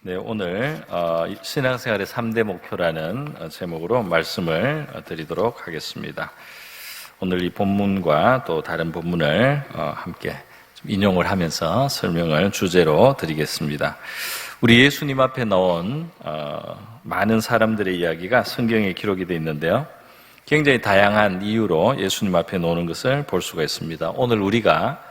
네, 오늘 신앙생활의 3대 목표라는 제목으로 말씀을 드리도록 하겠습니다. 오늘 이 본문과 또 다른 본문을 함께 좀 인용을 하면서 설명을 주제로 드리겠습니다. 우리 예수님 앞에 나온 많은 사람들의 이야기가 성경에 기록이 되어 있는데요. 굉장히 다양한 이유로 예수님 앞에 나오는 것을 볼 수가 있습니다. 오늘 우리가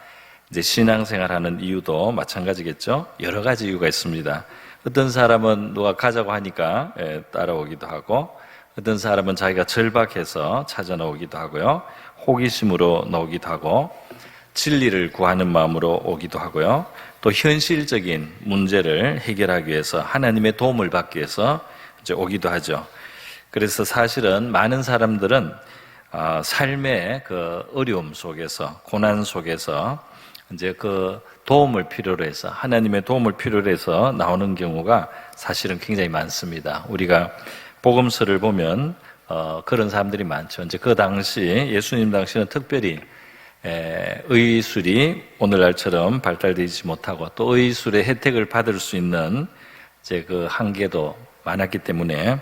이제 신앙생활하는 이유도 마찬가지겠죠. 여러 가지 이유가 있습니다. 어떤 사람은 누가 가자고 하니까 따라오기도 하고, 어떤 사람은 자기가 절박해서 찾아 나오기도 하고요, 호기심으로 나오기도 하고, 진리를 구하는 마음으로 오기도 하고요, 또 현실적인 문제를 해결하기 위해서 하나님의 도움을 받기 위해서 이제 오기도 하죠. 그래서 사실은 많은 사람들은 삶의 그 어려움 속에서, 고난 속에서 이제 그 도움을 필요로 해서, 하나님의 도움을 필요로 해서 나오는 경우가 사실은 굉장히 많습니다. 우리가 복음서를 보면 그런 사람들이 많죠. 이제 그 당시, 예수님 당시는 특별히 의술이 오늘날처럼 발달되지 못하고, 또 의술의 혜택을 받을 수 있는 이제 그 한계도 많았기 때문에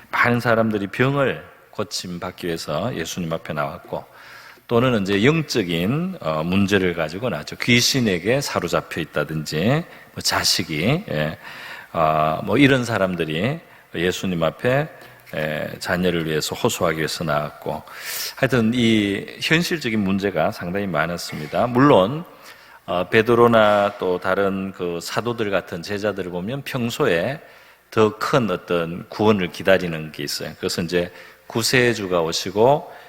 많은 사람들이 병을 고침받기 위해서 예수님 앞에 나왔고, 또는 이제 영적인 문제를 가지고 나왔죠. 귀신에게 사로잡혀 있다든지, 자식이, 이런 사람들이 예수님 앞에 자녀를 위해서 호소하기 위해서 나왔고, 하여튼 이 현실적인 문제가 상당히 많았습니다. 물론 베드로나 또 다른 그 사도들 같은 제자들을 보면 평소에 더 큰 어떤 구원을 기다리는 게 있어요. 그래서 이제 구세주가 오시고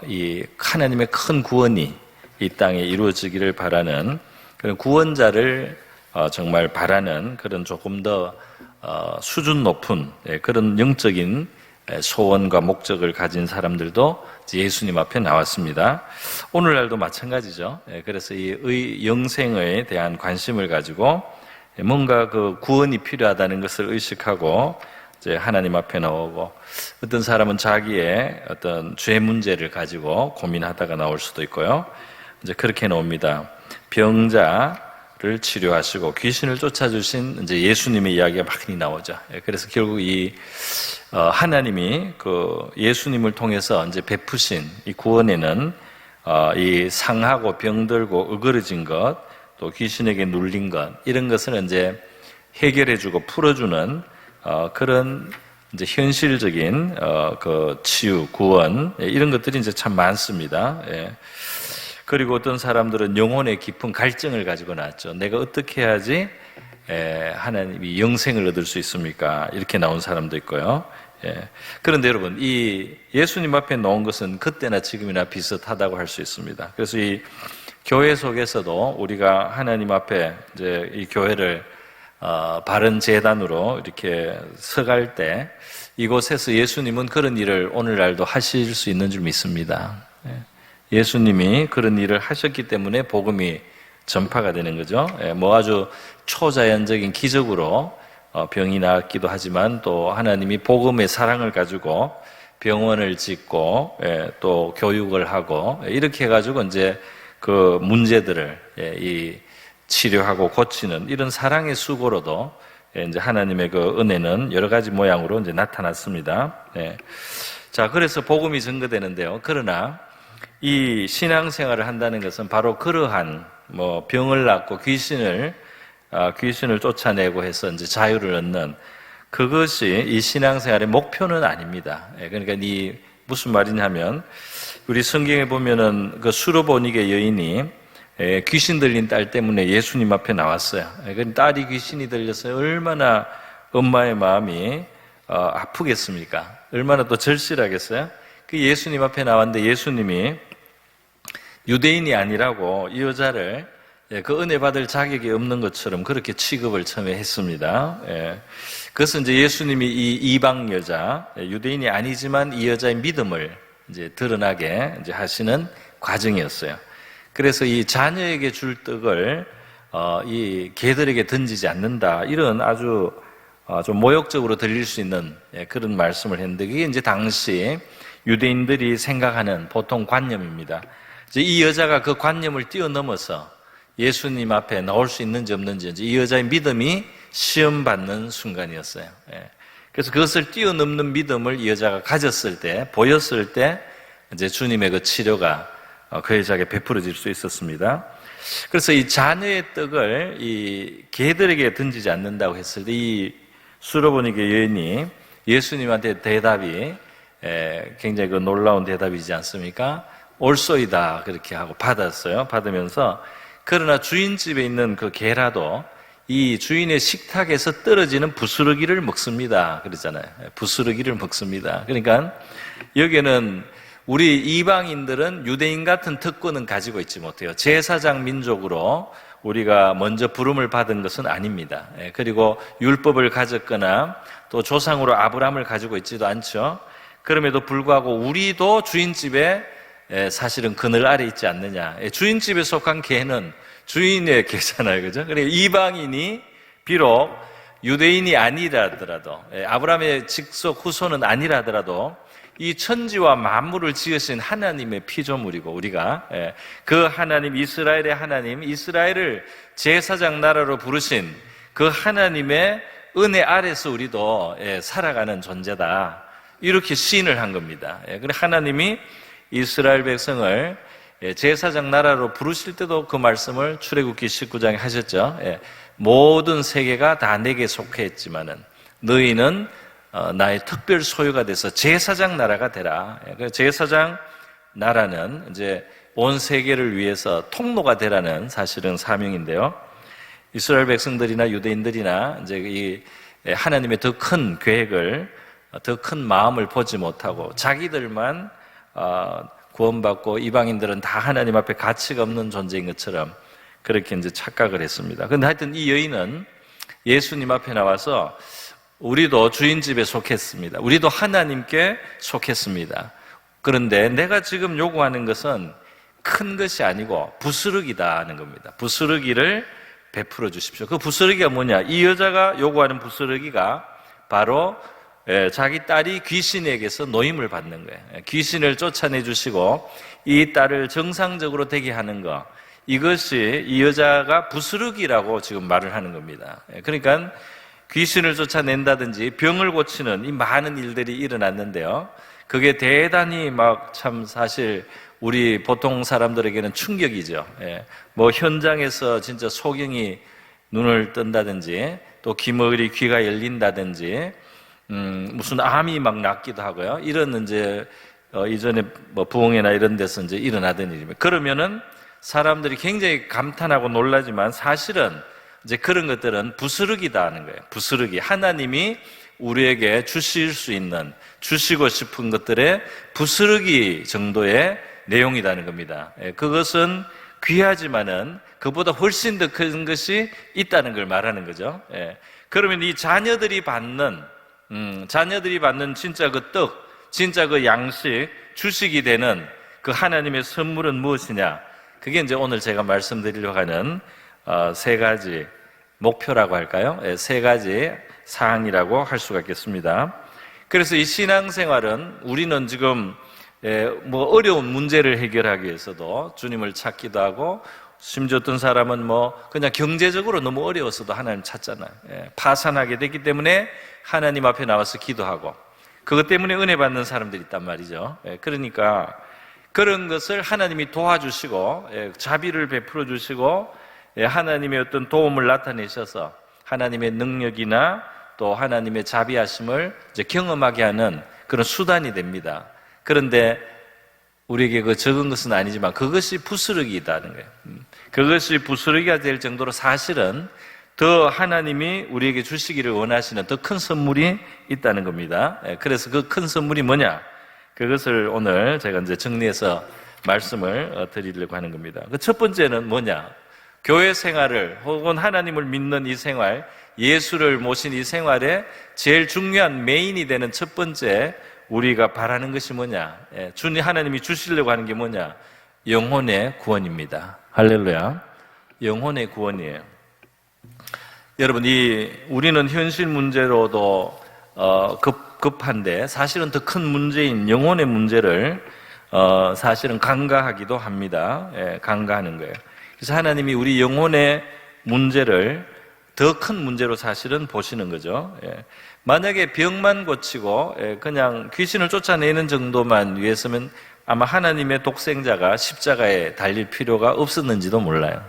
이 하나님의 큰 구원이 이 땅에 이루어지기를 바라는 그런 구원자를 정말 바라는 그런 조금 더 수준 높은 그런 영적인 소원과 목적을 가진 사람들도 예수님 앞에 나왔습니다. 오늘날도 마찬가지죠. 그래서 이 영생에 대한 관심을 가지고 뭔가 그 구원이 필요하다는 것을 의식하고 이제 하나님 앞에 나오고, 어떤 사람은 자기의 어떤 죄 문제를 가지고 고민하다가 나올 수도 있고요. 이제 그렇게 나옵니다. 병자를 치료하시고 귀신을 쫓아주신 이제 예수님의 이야기가 많이 나오죠. 그래서 결국 이 하나님이 그 예수님을 통해서 이제 베푸신 이 구원에는 이 상하고 병들고 어그러진 것, 또 귀신에게 눌린 것, 이런 것을 이제 해결해주고 풀어주는 그런 이제 현실적인 그 치유, 구원, 이런 것들이 이제 참 많습니다. 그리고 어떤 사람들은 영혼의 깊은 갈증을 가지고 나왔죠. 내가 어떻게 해야지 하나님이 영생을 얻을 수 있습니까? 이렇게 나온 사람도 있고요. 그런데 여러분, 이 예수님 앞에 나온 것은 그때나 지금이나 비슷하다고 할 수 있습니다. 그래서 이 교회 속에서도 우리가 하나님 앞에 이제 이 교회를 바른 제단으로 이렇게 서갈 때 이곳에서 예수님은 그런 일을 오늘날도 하실 수 있는 줄 믿습니다. 예수님이 그런 일을 하셨기 때문에 복음이 전파가 되는 거죠. 아주 초자연적인 기적으로 병이 나았기도 하지만, 또 하나님이 복음의 사랑을 가지고 병원을 짓고 또 교육을 하고, 이렇게 해가지고 이제 그 문제들을 치료하고 고치는 이런 사랑의 수고로도 이제 하나님의 그 은혜는 여러 가지 모양으로 이제 나타났습니다. 자, 그래서 복음이 증거되는데요. 그러나 이 신앙생활을 한다는 것은 바로 그러한 병을 낫고 귀신을 쫓아내고 해서 이제 자유를 얻는, 그것이 이 신앙생활의 목표는 아닙니다. 그러니까 무슨 말이냐면, 우리 성경에 보면은 그 수르보니게 여인이 귀신 들린 딸 때문에 예수님 앞에 나왔어요. 딸이 귀신이 들려서 얼마나 엄마의 마음이 아프겠습니까? 얼마나 또 절실하겠어요? 그 예수님 앞에 나왔는데 예수님이 유대인이 아니라고 이 여자를 그 은혜 받을 자격이 없는 것처럼 그렇게 취급을 처음에 했습니다. 그것은 이제 예수님이 이 이방 여자, 유대인이 아니지만 이 여자의 믿음을 이제 드러나게 이제 하시는 과정이었어요. 그래서 이 자녀에게 줄 떡을 이 개들에게 던지지 않는다, 이런 아주 좀 모욕적으로 들릴 수 있는 그런 말씀을 했는데, 그게 이제 당시 유대인들이 생각하는 보통 관념입니다. 이제 이 여자가 그 관념을 뛰어넘어서 예수님 앞에 나올 수 있는지 없는지, 이제 이 여자의 믿음이 시험받는 순간이었어요. 그래서 그것을 뛰어넘는 믿음을 이 여자가 가졌을 때, 보였을 때 이제 주님의 그 치료가 그 여자에게 베풀어질 수 있었습니다. 그래서 이 자녀의 떡을 이 개들에게 던지지 않는다고 했을 때 이 수로보니게 여인이 예수님한테 대답이 굉장히 그 놀라운 대답이지 않습니까? 옳소이다 그렇게 하고 받았어요. 받으면서 그러나 주인집에 있는 그 개라도 이 주인의 식탁에서 떨어지는 부스러기를 먹습니다. 그러잖아요. 부스러기를 먹습니다. 그러니까 여기는 우리 이방인들은 유대인 같은 특권은 가지고 있지 못해요. 제사장 민족으로 우리가 먼저 부름을 받은 것은 아닙니다. 그리고 율법을 가졌거나 또 조상으로 아브라함을 가지고 있지도 않죠. 그럼에도 불구하고 우리도 주인집에 사실은 그늘 아래 있지 않느냐. 주인집에 속한 개는 주인의 개잖아요. 그죠? 그러니까 이방인이 비록 유대인이 아니라더라도, 아브라함의 직속 후손은 아니라더라도 이 천지와 만물을 지으신 하나님의 피조물이고 우리가 그 하나님, 이스라엘의 하나님, 이스라엘을 제사장 나라로 부르신 그 하나님의 은혜 아래서 우리도 살아가는 존재다. 이렇게 시인을 한 겁니다. 그래서 하나님이 이스라엘 백성을 제사장 나라로 부르실 때도 그 말씀을 출애굽기 19장에 하셨죠. 모든 세계가 다 내게 속해 있지만은 너희는 나의 특별 소유가 돼서 제사장 나라가 되라. 제사장 나라는 이제 온 세계를 위해서 통로가 되라는 사실은 사명인데요. 이스라엘 백성들이나 유대인들이나 이제 이 하나님의 더 큰 계획을, 더 큰 마음을 보지 못하고 자기들만 구원받고 이방인들은 다 하나님 앞에 가치가 없는 존재인 것처럼 그렇게 이제 착각을 했습니다. 그런데 하여튼 이 여인은 예수님 앞에 나와서 우리도 주인집에 속했습니다. 우리도 하나님께 속했습니다. 그런데 내가 지금 요구하는 것은 큰 것이 아니고 부스러기다 하는 겁니다. 부스러기를 베풀어 주십시오. 그 부스러기가 뭐냐? 이 여자가 요구하는 부스러기가 바로 자기 딸이 귀신에게서 노임을 받는 거예요. 귀신을 쫓아내 주시고 이 딸을 정상적으로 되게 하는 것, 이것이 이 여자가 부스러기라고 지금 말을 하는 겁니다. 그러니까 귀신을 쫓아낸다든지 병을 고치는 이 많은 일들이 일어났는데요. 그게 대단히 막 참 사실 우리 보통 사람들에게는 충격이죠. 뭐 현장에서 진짜 소경이 눈을 뜬다든지 또 기머리 귀가 열린다든지 무슨 암이 막 낫기도 하고요. 이런 이제 이전에 뭐 부흥회나 이런 데서 이제 일어나던 일입니다. 그러면은 사람들이 굉장히 감탄하고 놀라지만 사실은 이제 그런 것들은 부스러기다 하는 거예요. 부스러기. 하나님이 우리에게 주실 수 있는, 주시고 싶은 것들의 부스러기 정도의 내용이라는 겁니다. 그것은 귀하지만은 그보다 훨씬 더 큰 것이 있다는 걸 말하는 거죠. 그러면 이 자녀들이 받는 진짜 그 떡, 진짜 그 양식, 주식이 되는 그 하나님의 선물은 무엇이냐? 그게 이제 오늘 제가 말씀드리려고 하는 세 가지 목표라고 할까요? 세 가지 사항이라고 할 수가 있겠습니다. 그래서 이 신앙생활은 우리는 지금 뭐 어려운 문제를 해결하기 위해서도 주님을 찾기도 하고, 심지어 어떤 사람은 뭐 그냥 경제적으로 너무 어려워서도 하나님 찾잖아요. 파산하게 됐기 때문에 하나님 앞에 나와서 기도하고, 그것 때문에 은혜 받는 사람들이 있단 말이죠. 그러니까 그런 것을 하나님이 도와주시고 자비를 베풀어 주시고 하나님의 어떤 도움을 나타내셔서 하나님의 능력이나 또 하나님의 자비하심을 이제 경험하게 하는 그런 수단이 됩니다. 그런데 우리에게 그 적은 것은 아니지만 그것이 부스러기이다는 거예요. 그것이 부스러기가 될 정도로 사실은 더 하나님이 우리에게 주시기를 원하시는 더 큰 선물이 있다는 겁니다. 그래서 그 큰 선물이 뭐냐? 그것을 오늘 제가 이제 정리해서 말씀을 드리려고 하는 겁니다. 그 첫 번째는 뭐냐? 교회 생활을 혹은 하나님을 믿는 이 생활, 예수를 모신 이 생활에 제일 중요한 메인이 되는 첫 번째 우리가 바라는 것이 뭐냐? 주님 하나님이 주시려고 하는 게 뭐냐? 영혼의 구원입니다. 할렐루야. 영혼의 구원이에요. 여러분, 우리는 현실 문제로도 급한데 사실은 더 큰 문제인 영혼의 문제를 사실은 간과하기도 합니다. 간과하는 거예요. 그래서 하나님이 우리 영혼의 문제를 더 큰 문제로 사실은 보시는 거죠. 만약에 병만 고치고 그냥 귀신을 쫓아내는 정도만 위해서면 아마 하나님의 독생자가 십자가에 달릴 필요가 없었는지도 몰라요.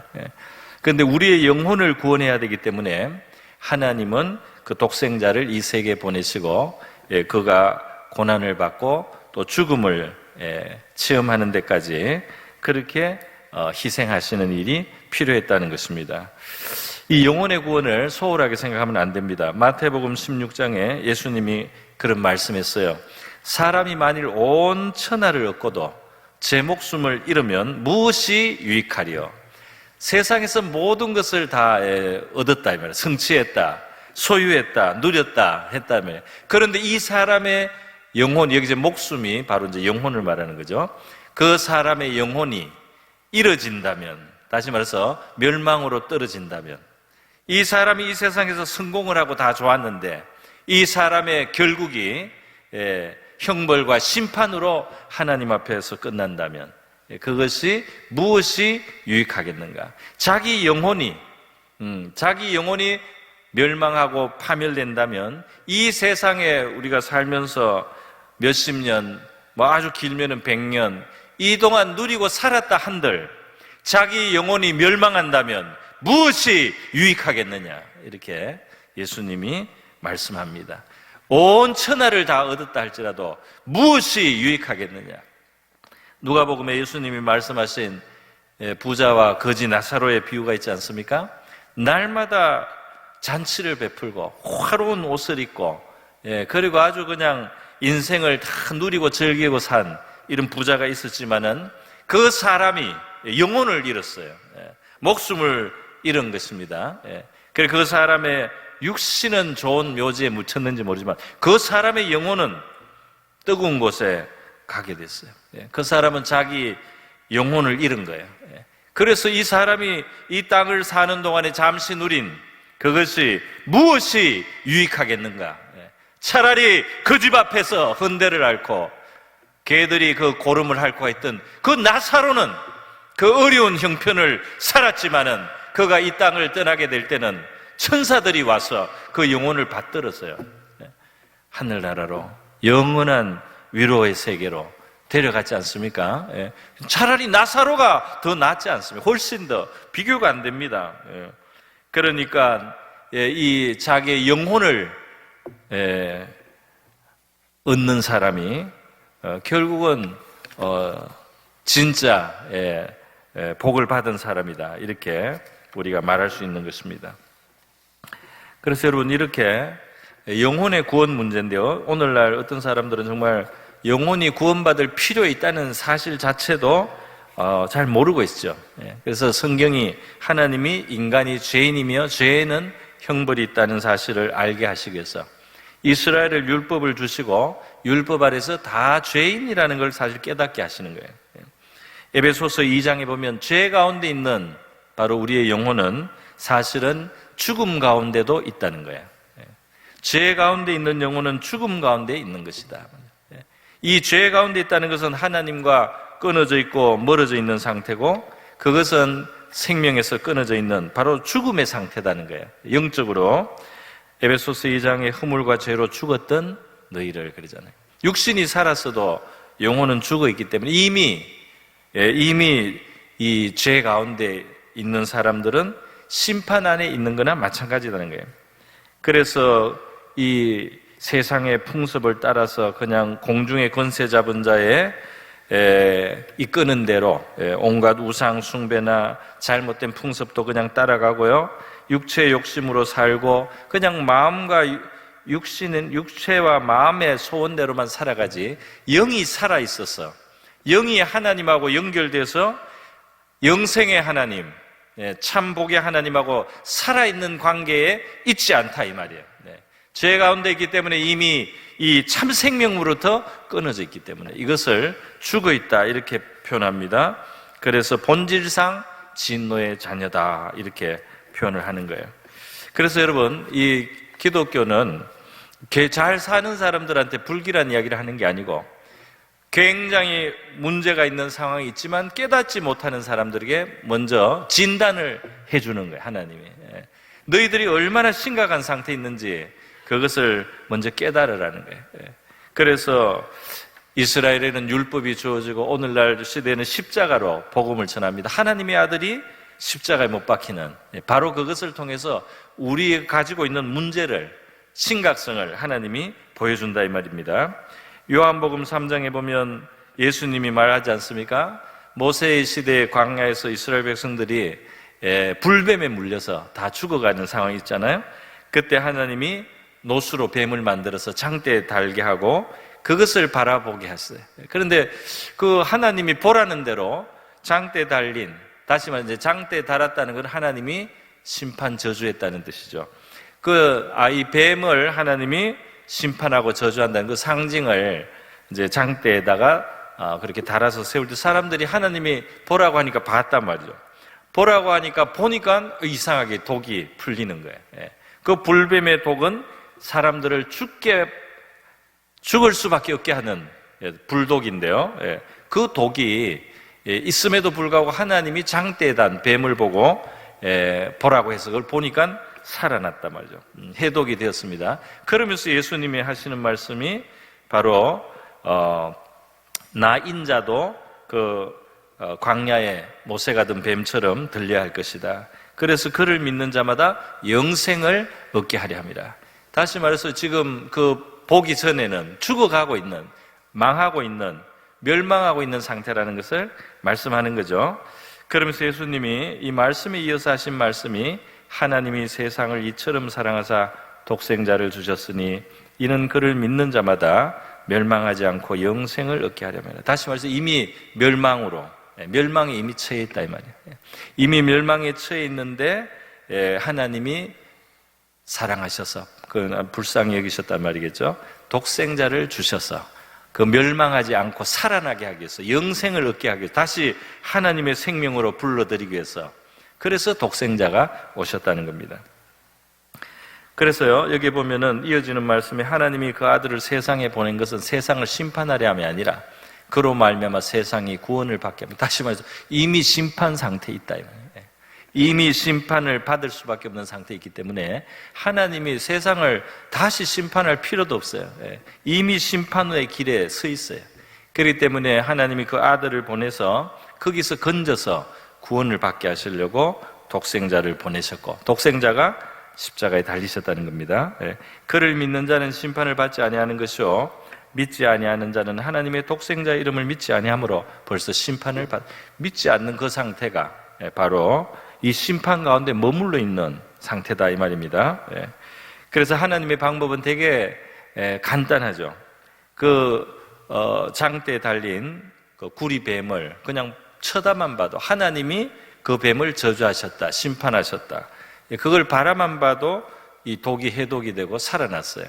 그런데 우리의 영혼을 구원해야 되기 때문에 하나님은 그 독생자를 이 세계에 보내시고 그가 고난을 받고 또 죽음을 체험하는 데까지 그렇게 희생하시는 일이 필요했다는 것입니다. 이 영혼의 구원을 소홀하게 생각하면 안 됩니다. 마태복음 16장에 예수님이 그런 말씀했어요. 사람이 만일 온 천하를 얻고도 제 목숨을 잃으면 무엇이 유익하리요? 세상에서 모든 것을 다 얻었다 이 말이에요. 성취했다, 소유했다, 누렸다 했다며. 그런데 이 사람의 영혼, 여기 이제 목숨이 바로 이제 영혼을 말하는 거죠. 그 사람의 영혼이 잃어진다면, 다시 말해서 멸망으로 떨어진다면, 이 사람이 이 세상에서 성공을 하고 다 좋았는데 이 사람의 결국이 형벌과 심판으로 하나님 앞에서 끝난다면 그것이 무엇이 유익하겠는가? 자기 영혼이 멸망하고 파멸된다면 이 세상에 우리가 살면서 몇십 년, 아주 길면은 100년 이 동안 누리고 살았다 한들 자기 영혼이 멸망한다면 무엇이 유익하겠느냐? 이렇게 예수님이 말씀합니다. 온 천하를 다 얻었다 할지라도 무엇이 유익하겠느냐? 누가복음에 예수님이 말씀하신 부자와 거지 나사로의 비유가 있지 않습니까? 날마다 잔치를 베풀고 화로운 옷을 입고 그리고 아주 그냥 인생을 다 누리고 즐기고 산 이런 부자가 있었지만은 그 사람이 영혼을 잃었어요. 목숨을 잃은 것입니다. 그래서 그 사람의 육신은 좋은 묘지에 묻혔는지 모르지만 그 사람의 영혼은 뜨거운 곳에 가게 됐어요. 그 사람은 자기 영혼을 잃은 거예요. 그래서 이 사람이 이 땅을 사는 동안에 잠시 누린 그것이 무엇이 유익하겠는가? 차라리 그 집 앞에서 헌대를 앓고 개들이 그 고름을 핥고 했던 그 나사로는 그 어려운 형편을 살았지만은 그가 이 땅을 떠나게 될 때는 천사들이 와서 그 영혼을 받들었어요. 하늘나라로 영원한 위로의 세계로 데려갔지 않습니까? 차라리 나사로가 더 낫지 않습니까? 훨씬 더 비교가 안 됩니다. 그러니까 이 자기의 영혼을 얻는 사람이 결국은 진짜 복을 받은 사람이다 이렇게 우리가 말할 수 있는 것입니다. 그래서 여러분 이렇게 영혼의 구원 문제인데요, 오늘날 어떤 사람들은 정말 영혼이 구원받을 필요에 있다는 사실 자체도 잘 모르고 있죠. 그래서 성경이 하나님이 인간이 죄인이며 죄에는 형벌이 있다는 사실을 알게 하시기 위해서 이스라엘을 율법을 주시고 율법 아래서 다 죄인이라는 걸 사실 깨닫게 하시는 거예요. 에베소서 2장에 보면 죄 가운데 있는 바로 우리의 영혼은 사실은 죽음 가운데도 있다는 거예요. 죄 가운데 있는 영혼은 죽음 가운데 있는 것이다. 이 죄 가운데 있다는 것은 하나님과 끊어져 있고 멀어져 있는 상태고 그것은 생명에서 끊어져 있는 바로 죽음의 상태라는 거예요. 영적으로 에베소서 2장의 허물과 죄로 죽었던 너희를 그러잖아요. 육신이 살았어도 영혼은 죽어 있기 때문에 이미 이 죄 가운데 있는 사람들은 심판 안에 있는 거나 마찬가지라는 거예요. 그래서 이 세상의 풍습을 따라서 그냥 공중의 권세 잡은 자의 이끄는 대로 온갖 우상 숭배나 잘못된 풍습도 그냥 따라가고요, 육체의 욕심으로 살고 그냥 마음과 육신은 육체와 마음의 소원대로만 살아가지 영이 살아있어서 영이 하나님하고 연결돼서 영생의 하나님, 참 복의 하나님하고 살아있는 관계에 있지 않다 이 말이에요. 죄 가운데 있기 때문에 이미 이 참 생명으로부터 끊어져 있기 때문에 이것을 죽어 있다 이렇게 표현합니다. 그래서 본질상 진노의 자녀다 이렇게 표현을 하는 거예요. 그래서 여러분 이 기독교는 잘 사는 사람들한테 불길한 이야기를 하는 게 아니고 굉장히 문제가 있는 상황이 있지만 깨닫지 못하는 사람들에게 먼저 진단을 해주는 거예요. 하나님이 너희들이 얼마나 심각한 상태에 있는지 그것을 먼저 깨달으라는 거예요. 그래서 이스라엘에는 율법이 주어지고 오늘날 시대에는 십자가로 복음을 전합니다. 하나님의 아들이 십자가에 못 박히는, 바로 그것을 통해서 우리 가지고 있는 문제를, 심각성을 하나님이 보여준다 이 말입니다. 요한복음 3장에 보면 예수님이 말하지 않습니까? 모세의 시대의 광야에서 이스라엘 백성들이 불뱀에 물려서 다 죽어가는 상황이 있잖아요. 그때 하나님이 노수로 뱀을 만들어서 장대에 달게 하고 그것을 바라보게 했어요. 그런데 그 하나님이 보라는 대로 장대에 달린, 다시 말해 장대에 달았다는 건 하나님이 심판 저주했다는 뜻이죠. 이 뱀을 하나님이 심판하고 저주한다는 그 상징을 이제 장대에다가 그렇게 달아서 세울 때 사람들이 하나님이 보라고 하니까 봤단 말이죠. 보라고 하니까 보니까 이상하게 독이 풀리는 거예요. 그 불뱀의 독은 사람들을 죽을 수밖에 없게 하는 불독인데요. 그 독이 있음에도 불구하고 하나님이 장대에 단 뱀을 보고 보라고 해서 그걸 보니까 살아났단 말이죠. 해독이 되었습니다. 그러면서 예수님이 하시는 말씀이 바로 나 인자도 광야에 모세가 든 뱀처럼 들려야 할 것이다. 그래서 그를 믿는 자마다 영생을 얻게 하려 합니다. 다시 말해서 지금 보기 전에는 죽어가고 있는, 망하고 있는, 멸망하고 있는 상태라는 것을 말씀하는 거죠. 그러면서 예수님이 이 말씀에 이어서 하신 말씀이 하나님이 세상을 이처럼 사랑하사 독생자를 주셨으니 이는 그를 믿는 자마다 멸망하지 않고 영생을 얻게 하려면, 다시 말해서 이미 멸망에 이미 처해 있다 이 말이에요. 이미 멸망에 처해 있는데 하나님이 사랑하셔서 불쌍히 여기셨단 말이겠죠. 독생자를 주셔서 그 멸망하지 않고 살아나게 하기 위해서, 영생을 얻게 하기 위해서, 다시 하나님의 생명으로 불러들이기 위해서, 그래서 독생자가 오셨다는 겁니다. 그래서요, 여기 보면은 이어지는 말씀에 하나님이 그 아들을 세상에 보낸 것은 세상을 심판하려 함이 아니라 그로 말미암아 세상이 구원을 받게 합니다. 다시 말해서 이미 심판 상태에 있다 이 말이에요. 이미 심판을 받을 수밖에 없는 상태에 있기 때문에 하나님이 세상을 다시 심판할 필요도 없어요. 이미 심판의 길에 서 있어요. 그렇기 때문에 하나님이 그 아들을 보내서 거기서 건져서 구원을 받게 하시려고 독생자를 보내셨고, 독생자가 십자가에 달리셨다는 겁니다. 그를 믿는 자는 심판을 받지 아니하는 것이요 믿지 아니하는 자는 하나님의 독생자의 이름을 믿지 아니하므로 벌써 심판을 믿지 않는 그 상태가 바로 이 심판 가운데 머물러 있는 상태다 이 말입니다. 그래서 하나님의 방법은 되게 간단하죠. 장대에 달린 그 구리뱀을 그냥 쳐다만 봐도 하나님이 그 뱀을 저주하셨다, 심판하셨다, 그걸 바라만 봐도 이 독이 해독이 되고 살아났어요.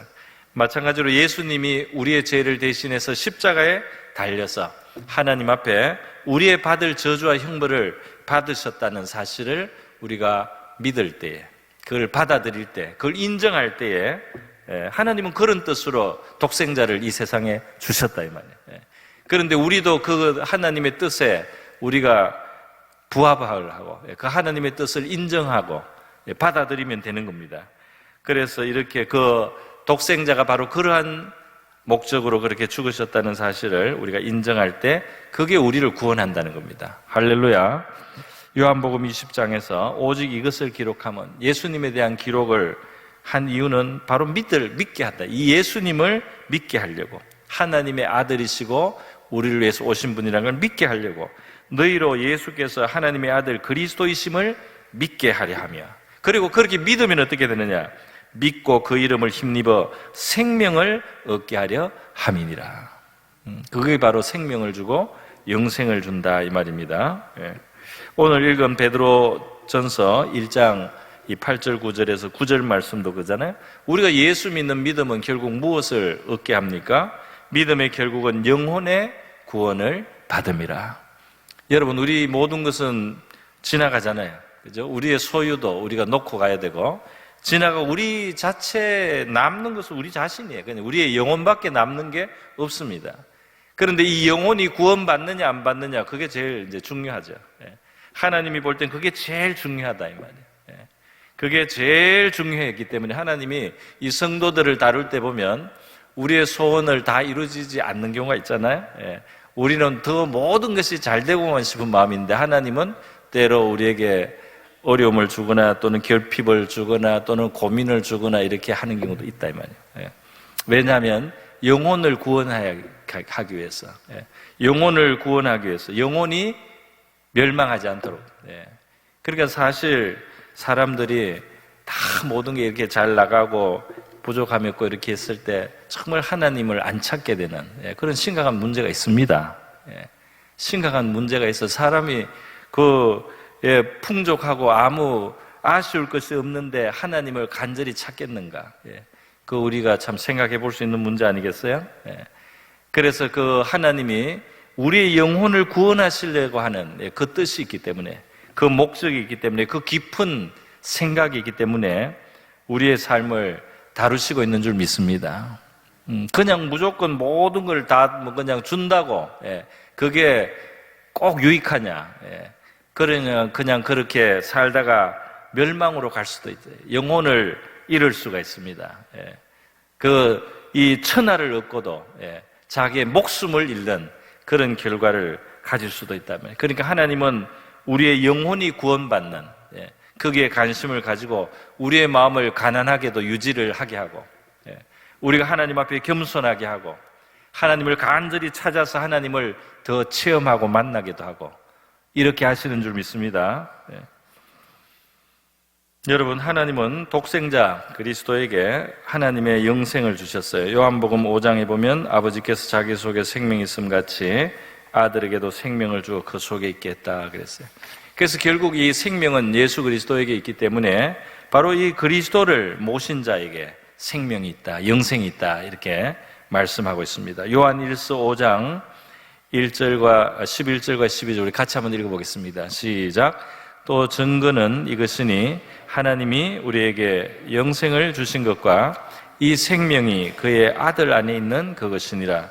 마찬가지로 예수님이 우리의 죄를 대신해서 십자가에 달려서 하나님 앞에 우리의 받을 저주와 형벌을 받으셨다는 사실을 우리가 믿을 때에, 그걸 받아들일 때, 그걸 인정할 때에 하나님은 그런 뜻으로 독생자를 이 세상에 주셨다 이 말이에요. 그런데 우리도 그 하나님의 뜻에 우리가 부합을 하고 그 하나님의 뜻을 인정하고 받아들이면 되는 겁니다. 그래서 이렇게 그 독생자가 바로 그러한 목적으로 그렇게 죽으셨다는 사실을 우리가 인정할 때 그게 우리를 구원한다는 겁니다. 할렐루야. 요한복음 20장에서 오직 이것을 기록하면, 예수님에 대한 기록을 한 이유는 바로 믿게 한다. 이 예수님을 믿게 하려고, 하나님의 아들이시고 우리를 위해서 오신 분이라는 걸 믿게 하려고, 너희로 예수께서 하나님의 아들 그리스도이심을 믿게 하려 하며, 그리고 그렇게 믿으면 어떻게 되느냐? 믿고 그 이름을 힘입어 생명을 얻게 하려 함이니라. 그게 바로 생명을 주고 영생을 준다 이 말입니다. 오늘 읽은 베드로전서 1장 이 8절 9절에서 9절 말씀도 그잖아요. 우리가 예수 믿는 믿음은 결국 무엇을 얻게 합니까? 믿음의 결국은 영혼의 구원을 받음이라. 여러분, 우리 모든 것은 지나가잖아요. 그죠? 우리의 소유도 우리가 놓고 가야 되고, 우리 자체 남는 것은 우리 자신이에요. 그냥 우리의 영혼밖에 남는 게 없습니다. 그런데 이 영혼이 구원받느냐 안 받느냐, 그게 제일 이제 중요하죠. 하나님이 볼 땐 그게 제일 중요하다 이 말이에요. 그게 제일 중요했기 때문에 하나님이 이 성도들을 다룰 때 보면 우리의 소원을 다 이루어지지 않는 경우가 있잖아요. 우리는 더 모든 것이 잘 되고만 싶은 마음인데 하나님은 때로 우리에게 어려움을 주거나 또는 결핍을 주거나 또는 고민을 주거나 이렇게 하는 경우도 있다 이 말이에요. 왜냐하면 영혼을 구원하기 위해서, 영혼을 구원하기 위해서, 영혼이 멸망하지 않도록. 그러니까 사실 사람들이 다 모든 게 이렇게 잘 나가고 부족함이 없고 이렇게 했을 때 정말 하나님을 안 찾게 되는 그런 심각한 문제가 있습니다. 심각한 문제가 있어 사람이 풍족하고 아무 아쉬울 것이 없는데 하나님을 간절히 찾겠는가? 그 우리가 참 생각해 볼 수 있는 문제 아니겠어요? 그래서 그 하나님이 우리의 영혼을 구원하시려고 하는 그 뜻이 있기 때문에, 그 목적이 있기 때문에, 그 깊은 생각이 있기 때문에 우리의 삶을 다루시고 있는 줄 믿습니다. 그냥 무조건 모든 걸 다 그냥 준다고 그게 꼭 유익하냐? 그냥 그렇게 살다가 멸망으로 갈 수도 있어요. 영혼을 잃을 수가 있습니다. 이 천하를 얻고도 자기의 목숨을 잃는 그런 결과를 가질 수도 있다면, 그러니까 하나님은 우리의 영혼이 구원받는 거기에 관심을 가지고 우리의 마음을 가난하게도 유지를 하게 하고, 우리가 하나님 앞에 겸손하게 하고 하나님을 간절히 찾아서 하나님을 더 체험하고 만나기도 하고 이렇게 하시는 줄 믿습니다. 여러분, 하나님은 독생자 그리스도에게 하나님의 영생을 주셨어요. 요한복음 5장에 보면 아버지께서 자기 속에 생명이 있음 같이 아들에게도 생명을 주어 그 속에 있게 했다 그랬어요. 그래서 결국 이 생명은 예수 그리스도에게 있기 때문에 바로 이 그리스도를 모신 자에게 생명이 있다, 영생이 있다 이렇게 말씀하고 있습니다. 요한일서 5장 1절과 11절과 12절 우리 같이 한번 읽어보겠습니다. 시작. 또 증거는 이것이니 하나님이 우리에게 영생을 주신 것과 이 생명이 그의 아들 안에 있는 그것이니라.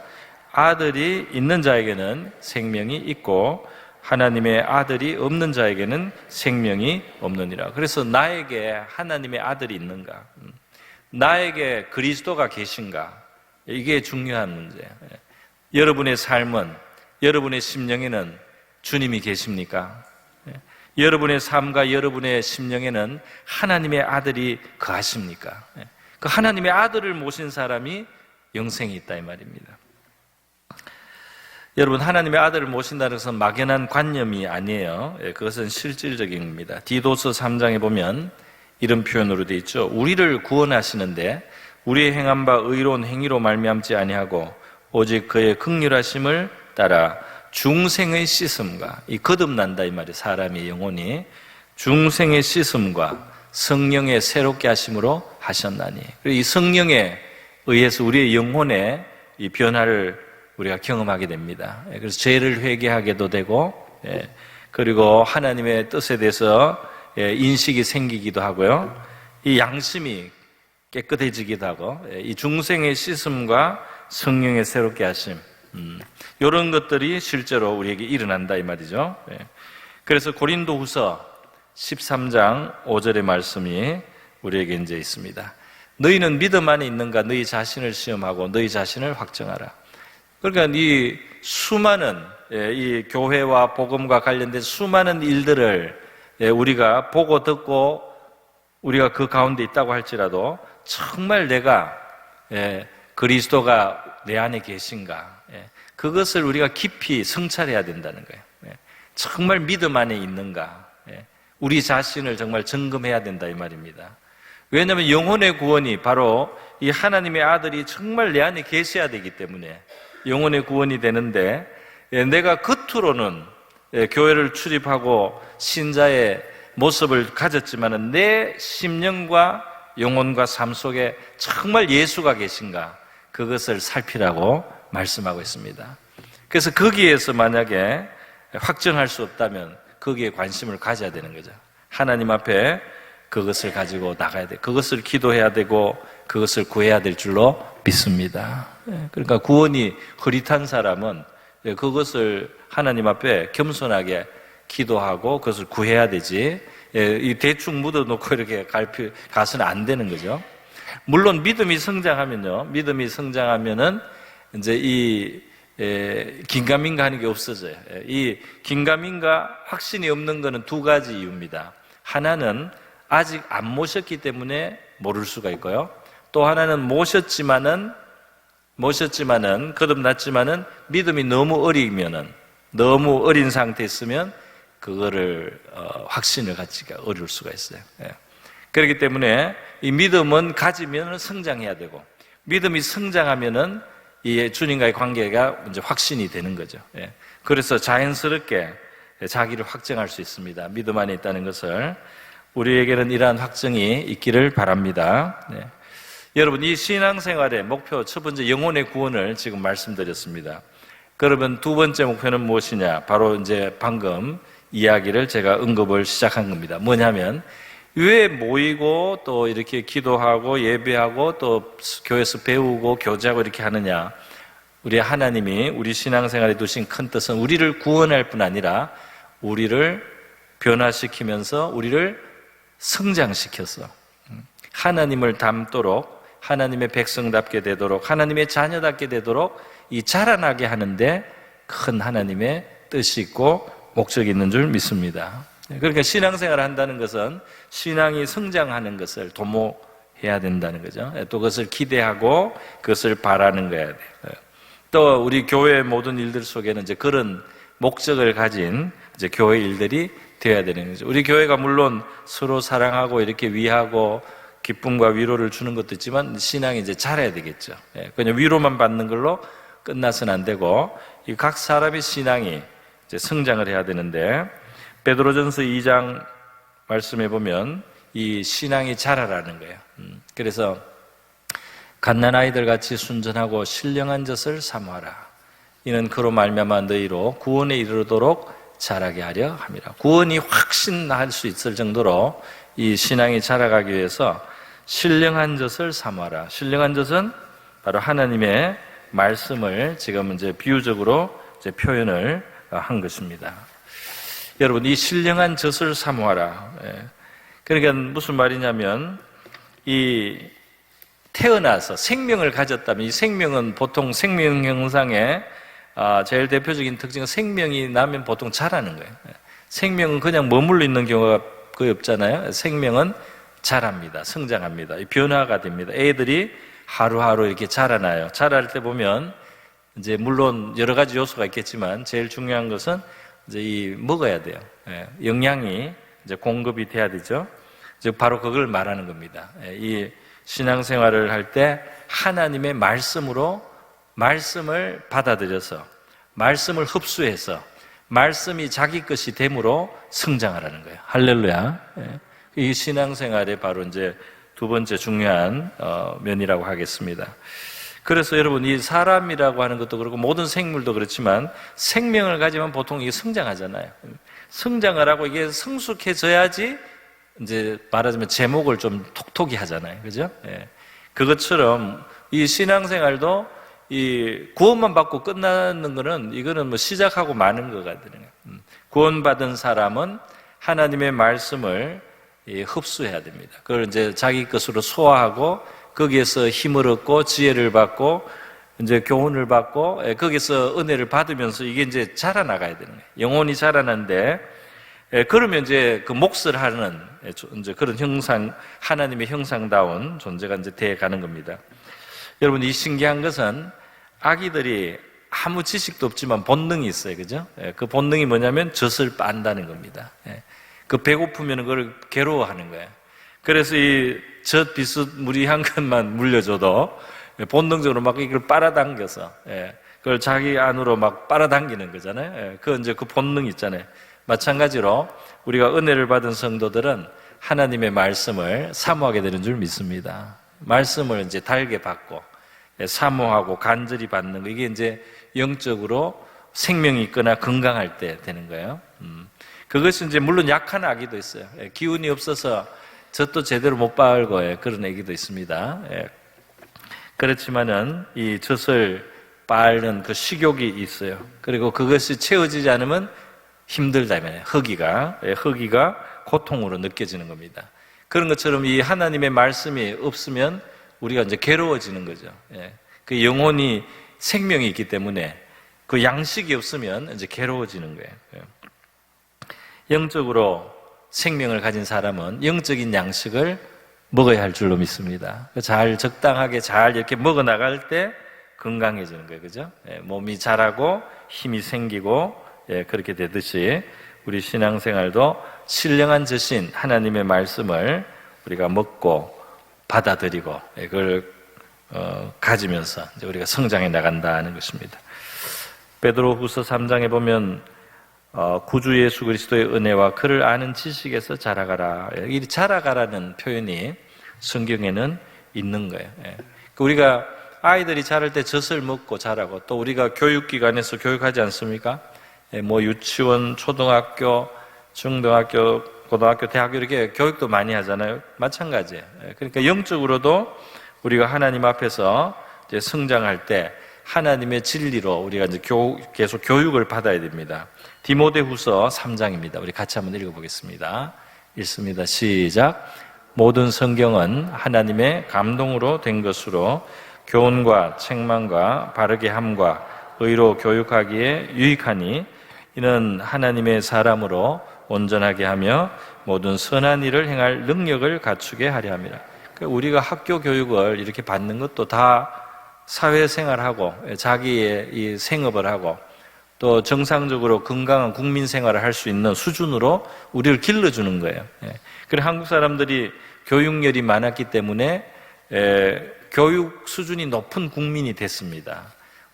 아들이 있는 자에게는 생명이 있고 하나님의 아들이 없는 자에게는 생명이 없느니라. 그래서 나에게 하나님의 아들이 있는가? 나에게 그리스도가 계신가? 이게 중요한 문제예요. 여러분의 삶은, 여러분의 심령에는 주님이 계십니까? 여러분의 삶과 여러분의 심령에는 하나님의 아들이 거하십니까? 그 하나님의 아들을 모신 사람이 영생이 있다 이 말입니다. 여러분, 하나님의 아들을 모신다는 것은 막연한 관념이 아니에요. 그것은 실질적인 겁니다. 디도서 3장에 보면 이런 표현으로 되어 있죠. 우리를 구원하시는데 우리의 행한 바 의로운 행위로 말미암지 아니하고 오직 그의 긍휼하심을 따라 중생의 씻음과, 이 거듭난다 이 말이에요. 사람의 영혼이 중생의 씻음과 성령의 새롭게 하심으로 하셨나니, 이 성령에 의해서 우리의 영혼의 이 변화를 우리가 경험하게 됩니다. 그래서 죄를 회개하게도 되고, 그리고 하나님의 뜻에 대해서 인식이 생기기도 하고요. 이 양심이 깨끗해지기도 하고, 이 중생의 씻음과 성령의 새롭게 하심, 이런 것들이 실제로 우리에게 일어난다 이 말이죠. 그래서 고린도후서 13장 5절의 말씀이 우리에게 이제 있습니다. 너희는 믿음 안에 있는가? 너희 자신을 시험하고 너희 자신을 확정하라. 그러니까 이 수많은 이 교회와 복음과 관련된 수많은 일들을 우리가 보고 듣고 우리가 그 가운데 있다고 할지라도 정말 내가 그리스도가 내 안에 계신가, 그것을 우리가 깊이 성찰해야 된다는 거예요. 정말 믿음 안에 있는가, 우리 자신을 정말 점검해야 된다 이 말입니다. 왜냐하면 영혼의 구원이 바로 이 하나님의 아들이 정말 내 안에 계셔야 되기 때문에 영혼의 구원이 되는데, 내가 겉으로는 교회를 출입하고 신자의 모습을 가졌지만 내 심령과 영혼과 삶 속에 정말 예수가 계신가, 그것을 살피라고 말씀하고 있습니다. 그래서 거기에서 만약에 확정할 수 없다면 거기에 관심을 가져야 되는 거죠. 하나님 앞에 그것을 가지고 나가야 돼. 그것을 기도해야 되고 그것을 구해야 될 줄로 믿습니다. 그러니까 구원이 흐릿한 사람은 그것을 하나님 앞에 겸손하게 기도하고 그것을 구해야 되지, 이 대충 묻어놓고 이렇게 가서는 안 되는 거죠. 물론 믿음이 성장하면은 이제 이 긴가민가 하는 게 없어져요. 이 긴가민가 확신이 없는 거는 두 가지 이유입니다. 하나는 아직 안 모셨기 때문에 모를 수가 있고요. 또 하나는 모셨지만은 거듭났지만은 믿음이 너무 어린 상태에 있으면 그거를 확신을 갖기가 어려울 수가 있어요. 그렇기 때문에 이 믿음은 가지면 성장해야 되고, 믿음이 성장하면은 이 주님과의 관계가 이제 확신이 되는 거죠. 그래서 자연스럽게 자기를 확정할 수 있습니다. 믿음 안에 있다는 것을. 우리에게는 이러한 확정이 있기를 바랍니다. 여러분, 이 신앙생활의 목표 첫 번째 영혼의 구원을 지금 말씀드렸습니다. 그러면 두 번째 목표는 무엇이냐? 바로 이제 방금 이야기를 제가 언급을 시작한 겁니다. 뭐냐면 왜 모이고 또 이렇게 기도하고 예배하고 또 교회에서 배우고 교제하고 이렇게 하느냐? 우리 하나님이 우리 신앙생활에 두신 큰 뜻은 우리를 구원할 뿐 아니라 우리를 변화시키면서 우리를 성장시켜서 하나님을 닮도록, 하나님의 백성답게 되도록, 하나님의 자녀답게 되도록 이 자라나게 하는데 큰 하나님의 뜻이 있고 목적이 있는 줄 믿습니다. 그러니까 신앙생활을 한다는 것은 신앙이 성장하는 것을 도모해야 된다는 거죠. 또 그것을 기대하고 그것을 바라는 거야 돼요. 또 우리 교회의 모든 일들 속에는 이제 그런 목적을 가진 이제 교회 일들이 되어야 되는 거죠. 우리 교회가 물론 서로 사랑하고 이렇게 위하고 기쁨과 위로를 주는 것도 있지만 신앙이 이제 자라야 되겠죠. 그냥 위로만 받는 걸로 끝나서는 안 되고 이 각 사람의 신앙이 이제 성장을 해야 되는데, 베드로전서 2장 말씀해 보면 이 신앙이 자라라는 거예요. 그래서 갓난아이들 같이 순전하고 신령한 젖을 사모하라. 이는 그로 말미암아 너희로 구원에 이르도록 자라게 하려 함이라. 구원이 확신할 수 있을 정도로 이 신앙이 자라가기 위해서 신령한 젖을 사모하라. 신령한 젖은 바로 하나님의 말씀을 지금 이제 비유적으로 이제 표현을 한 것입니다. 여러분, 이 신령한 젖을 사모하라. 그러니까 무슨 말이냐면 이 태어나서 생명을 가졌다면 이 생명은 보통 생명 형상의 제일 대표적인 특징은 생명이 나면 보통 자라는 거예요. 생명은 그냥 머물러 있는 경우가 거의 없잖아요. 생명은 자랍니다. 성장합니다. 변화가 됩니다. 애들이 하루하루 이렇게 자라나요. 자랄 때 보면 이제 물론 여러 가지 요소가 있겠지만 제일 중요한 것은 이제 먹어야 돼요. 영양이 이제 공급이 돼야 되죠. 즉 바로 그걸 말하는 겁니다. 이 신앙생활을 할 때 하나님의 말씀을 받아들여서 말씀을 흡수해서 말씀이 자기 것이 됨으로 성장하라는 거예요. 할렐루야. 이 신앙생활의 바로 이제 두 번째 중요한 면이라고 하겠습니다. 그래서 여러분, 이 사람이라고 하는 것도 그렇고 모든 생물도 그렇지만 생명을 가지면 보통 이게 성장하잖아요. 성장을 하고 이게 성숙해져야지 이제 말하자면 제목을 좀 톡톡히 하잖아요. 그죠? 그것처럼 이 신앙생활도 이 구원만 받고 끝나는 거는 이거는 뭐 시작하고 마는 것 같아요. 구원받은 사람은 하나님의 말씀을 흡수해야 됩니다. 그걸 이제 자기 것으로 소화하고 거기에서 힘을 얻고 지혜를 받고 이제 교훈을 받고 거기서 은혜를 받으면서 이게 이제 자라나가야 되는 거예요. 영혼이 자라나는데 그러면 이제 그 몫을 하는 이제 그런 형상, 하나님의 형상다운 존재가 이제 돼 가는 겁니다. 여러분, 이 신기한 것은 아기들이 아무 지식도 없지만 본능이 있어요. 그죠? 그 본능이 뭐냐면 젖을 빤다는 겁니다. 그 배고프면 그걸 괴로워하는 거예요. 그래서 이 젖 비스무리한 것만 물려줘도 본능적으로 막 이걸 빨아당겨서 그걸 자기 안으로 막 빨아당기는 거잖아요. 그 이제 그 본능이 있잖아요. 마찬가지로 우리가 은혜를 받은 성도들은 하나님의 말씀을 사모하게 되는 줄 믿습니다. 말씀을 이제 달게 받고 사모하고 간절히 받는 거, 이게 이제 영적으로 생명이 있거나 건강할 때 되는 거예요. 그것이 이제 물론 약한 아기도 있어요. 기운이 없어서 젖도 제대로 못 빨고 그런 아기도 있습니다. 그렇지만은 이 젖을 빨는 그 식욕이 있어요. 그리고 그것이 채워지지 않으면 힘들다면 허기가 고통으로 느껴지는 겁니다. 그런 것처럼 이 하나님의 말씀이 없으면 우리가 이제 괴로워지는 거죠. 그 영혼이 생명이 있기 때문에 그 양식이 없으면 이제 괴로워지는 거예요. 영적으로 생명을 가진 사람은 영적인 양식을 먹어야 할 줄로 믿습니다. 잘 적당하게 잘 이렇게 먹어 나갈 때 건강해지는 거예요. 그죠? 몸이 자라고 힘이 생기고 그렇게 되듯이 우리 신앙생활도 신령한 젖인 하나님의 말씀을 우리가 먹고 받아들이고 그걸 가지면서 이제 우리가 성장해 나간다는 것입니다. 베드로후서 3장에 보면 구주 예수 그리스도의 은혜와 그를 아는 지식에서 자라가라. 이 자라가라는 표현이 성경에는 있는 거예요. 우리가 아이들이 자랄 때 젖을 먹고 자라고, 또 우리가 교육기관에서 교육하지 않습니까? 뭐 유치원, 초등학교, 중등학교, 고등학교, 대학교 이렇게 교육도 많이 하잖아요. 마찬가지예요. 그러니까 영적으로도 우리가 하나님 앞에서 이제 성장할 때 하나님의 진리로 우리가 이제 계속 교육을 받아야 됩니다. 디모데후서 3장입니다. 우리 같이 한번 읽어보겠습니다. 읽습니다. 시작. 모든 성경은 하나님의 감동으로 된 것으로 교훈과 책망과 바르게 함과 의로 교육하기에 유익하니 이는 하나님의 사람으로 온전하게 하며 모든 선한 일을 행할 능력을 갖추게 하려 함이라. 우리가 학교 교육을 이렇게 받는 것도 다 사회생활하고 자기의 이 생업을 하고 또 정상적으로 건강한 국민 생활을 할 수 있는 수준으로 우리를 길러주는 거예요. 그래서 한국 사람들이 교육열이 많았기 때문에 교육 수준이 높은 국민이 됐습니다.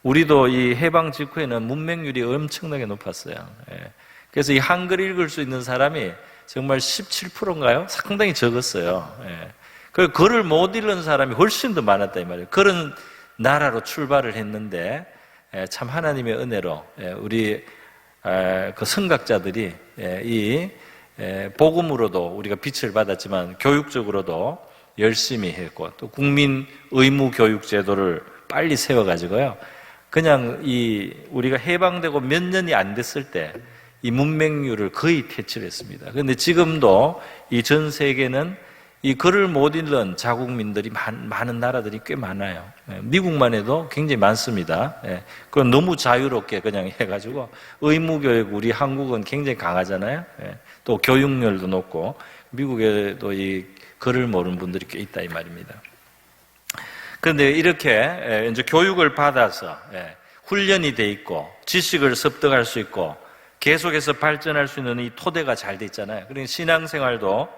우리도 이 해방 직후에는 문맹률이 엄청나게 높았어요. 그래서 이 한글 읽을 수 있는 사람이 정말 17%인가요? 상당히 적었어요. 그 글을 못 읽는 사람이 훨씬 더 많았다 이 말이에요. 그런 나라로 출발을 했는데 참 하나님의 은혜로 우리 그 선각자들이 이 복음으로도 우리가 빛을 받았지만 교육적으로도 열심히 했고 또 국민 의무 교육 제도를 빨리 세워가지고요. 그냥 우리가 해방되고 몇 년이 안 됐을 때 이 문맹률을 거의 퇴치했습니다. 그런데 지금도 이 전 세계는 이 글을 못 읽는 자국민들이 많은 나라들이 꽤 많아요. 미국만 해도 굉장히 많습니다. 그건 너무 자유롭게 그냥 해가지고 의무교육 우리 한국은 굉장히 강하잖아요. 또 교육열도 높고 미국에도 이 글을 모르는 분들이 꽤 있다 이 말입니다. 그런데 이렇게 이제 교육을 받아서 훈련이 돼 있고 지식을 습득할 수 있고 계속해서 발전할 수 있는 이 토대가 잘 돼 있잖아요. 그러니까 신앙생활도